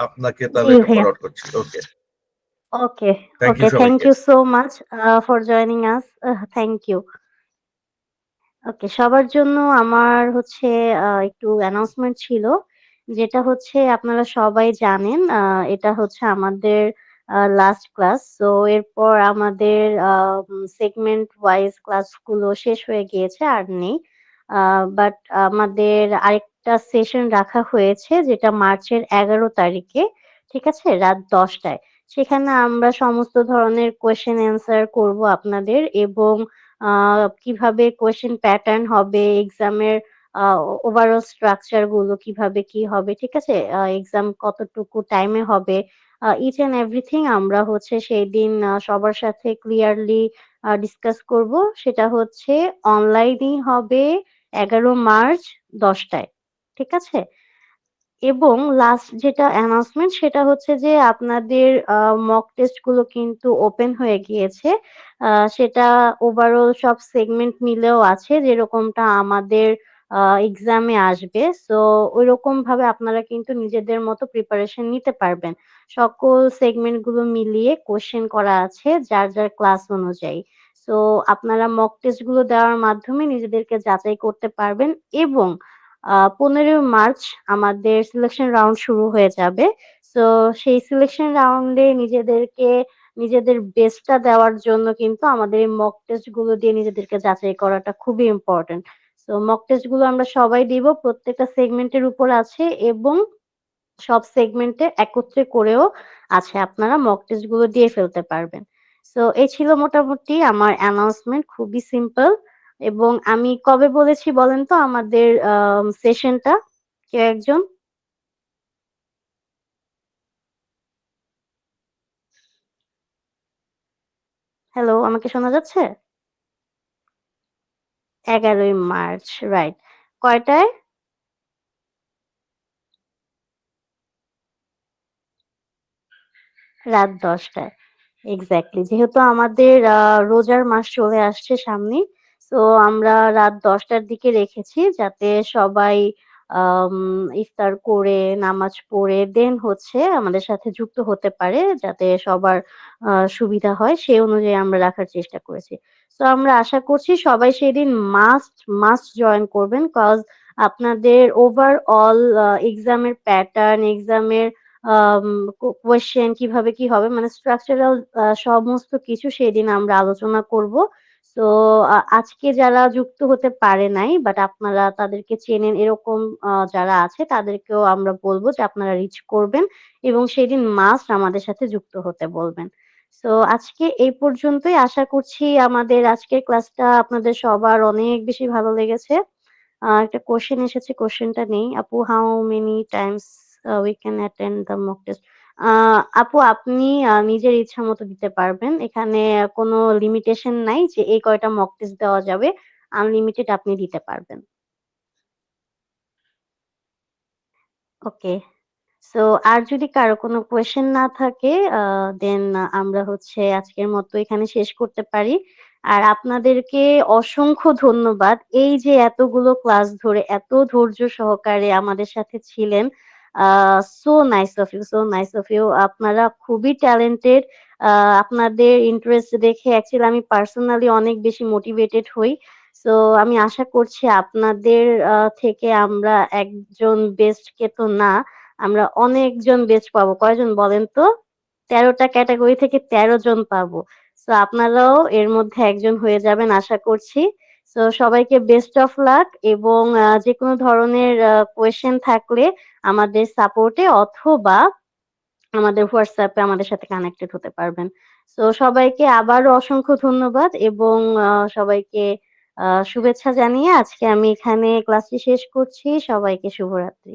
আপনাকে জি তাহলে এটা ভাইয়া। ফরওয়ার্ড করছি। Okay, okay, thank you okay. Thank সবাইকে। You so much for joining us. Thank you. Okay, সবার জন্য আমার হচ্ছে একটু অ্যানাউন্সমেন্ট ছিল। যেটা হচ্ছে আপনারা সবাই জানেন এটা হচ্ছে আমাদের লাস্ট ক্লাস। সো এরপর আমাদের সেগমেন্ট ওয়াইজ ক্লাসগুলো শেষ হয়ে গিয়েছে, আর নেই। বাট আমাদের আরেকটা সেশন রাখা হয়েছে যেটা মার্চের ১১ তারিখে। ঠিক আছে? রাত ১০ টায়। সেখানে আমরা সমস্ত ধরনের কোয়েশ্চেন অ্যান্সার করব আপনাদের, এবং কিভাবে কোয়েশ্চেন প্যাটার্ন হবে, এক্সামের আ ওভারঅল স্ট্রাকচার গুলো কিভাবে কি হবে, ঠিক আছে? এক্সাম কতটুকু টাইমে হবে, ইচ এন্ড এভরিথিং আমরা হচ্ছে সেই দিন সবার সাথে ক্লিয়ারলি ডিসকাস করব। সেটা হচ্ছে অনলাইনেই হবে 11 মার্চ 10টায়। ঠিক আছে? এবং লাস্ট যেটা অ্যানাউন্সমেন্ট সেটা হচ্ছে যে আপনাদের মক টেস্ট গুলো কিন্তু ওপেন হয়ে গিয়েছে। সেটা ওভারঅল সব সেগমেন্ট মিলেও আছে যেরকমটা আমাদের এক্সামে আসবে। সো ঐরকম ভাবে আপনারা কিন্তু নিজেদের মতো প্রিপারেশন নিতে পারবেন। সকল সেগমেন্ট গুলো মিলিয়ে কোয়েশ্চেন করা আছে যার ক্লাস অনুযায়ী। সো আপনারা মক টেস্ট গুলো দেওয়ার মাধ্যমে নিজেদেরকে যাচাই করতে পারবেন এবং 15 মার্চ আমাদের সিলেকশন রাউন্ড শুরু হয়ে যাবে। সো সেই সিলেকশন রাউন্ডে নিজেদের বেস্টটা দেওয়ার জন্য কিন্তু আমাদের এই মক টেস্ট গুলো দিয়ে নিজেদেরকে যাচাই করাটা খুবই ইম্পর্টেন্ট। সো মক টেস্ট গুলো আমরা সবাই দিব। প্রত্যেকটা সেগমেন্টের উপর আছে এবং সব সেগমেন্টে একত্রে করেও আছে। আপনারা মক টেস্ট গুলো দিয়ে ফেলতে পারবেন। সো এই ছিল মোটামুটি আমার অ্যানাউন্সমেন্ট খুবই সিম্পল এবং আমি কবে বলেছি বলেন তো আমাদের সেশনটা? কেউ একজন? হ্যালো, আমাকে শোনা যাচ্ছে? 11ই মার্চ, রাইট। কয়টায়? রাত 10টায়। এক্সাক্টলি। যেহেতু আমাদের রোজার মাস চলে আসছে সামনে, সো আমরা রাত 10টার দিকে রেখেছি যাতে সবাই আম ইফতার করে, নামাজ পড়ে দেন হচ্ছে আমাদের সাথে যুক্ত হতে পারে যাতে সবার সুবিধা হয় সেই অনুযায়ী আমরা রাখার চেষ্টা করেছি। সো আমরা আশা করছি সবাই সেদিন মাস্ট জয়েন করবেন। কজ আপনাদের ওভারঅল এক্সামের প্যাটার্ন, এক্সামের আম কোয়েশ্চেন কিভাবে কি হবে মানে স্ট্রাকচারাল সমস্ত কিছু সেদিন আমরা আলোচনা করব। সো আজকে যারা যুক্ত হতে পারে নাই বাট আপনারা তাদেরকে চেনেন এরকম যারা আছে তাদেরকেও আমরা বলব যে আপনারা রিচ করবেন এবং সেদিন মাস্ট আমাদের সাথে যুক্ত হতে বলবেন। সো আজকে এই পর্যন্তই। আশা করছি আমাদের আজকের ক্লাসটা আপনাদের সবার অনেক বেশি ভালো লেগেছে। একটা কোয়েশ্চেন এসেছে, কোয়েশ্চেনটা নেই। আপু, how many Times we can attend the mock test? আপু আপনি নিজের ইচ্ছা মতো দিতে পারবেন। এখানে কোনো লিমিটেশন নাই যে এই কয়টা মক টেস্ট দেওয়া যাবে। আনলিমিটেড আপনি দিতে পারবেন। ওকে। সো আর যদি কারো কোনো কোয়েশ্চেন না থাকে দেন আমরা হচ্ছে আজকের মতো এখানে শেষ করতে পারি। আর আপনাদেরকে অসংখ্য ধন্যবাদ। এই যে এতগুলো ক্লাস ধরে এত ধৈর্য সহকারে আমাদের সাথে ছিলেন। So nice of you, so nice of you. আপনারা খুবই ট্যালেন্টেড। আপনাদের ইন্টারেস্ট দেখে অ্যাকচুয়ালি আমি পার্সোনালি অনেক বেশি মোটিভেটেড হই। সো আমি আশা করছি আপনাদের থেকে আমরা একজন বেস্ট কে তো না আমরা অনেকজন বেস্ট পাবো। কয়জন বলেন তো? ১৩টা ক্যাটেগরি থেকে ১৩ জন পাবো। সো আপনারাও এর মধ্যে একজন হয়ে যাবেন আশা করছি। সো সবাইকে বেস্ট অফ লাক এবং যেকোনো ধরনের কোয়েশ্চেন থাকলে আমাদের সাপোর্টে অথবা আমাদের হোয়াটসঅ্যাপে আমাদের সাথে কানেক্টেড হতে পারবেন। সো সবাইকে আবারও অসংখ্য ধন্যবাদ এবং সবাইকে শুভেচ্ছা জানিয়ে আজকে আমি এখানে ক্লাসটি শেষ করছি। সবাইকে শুভরাত্রি।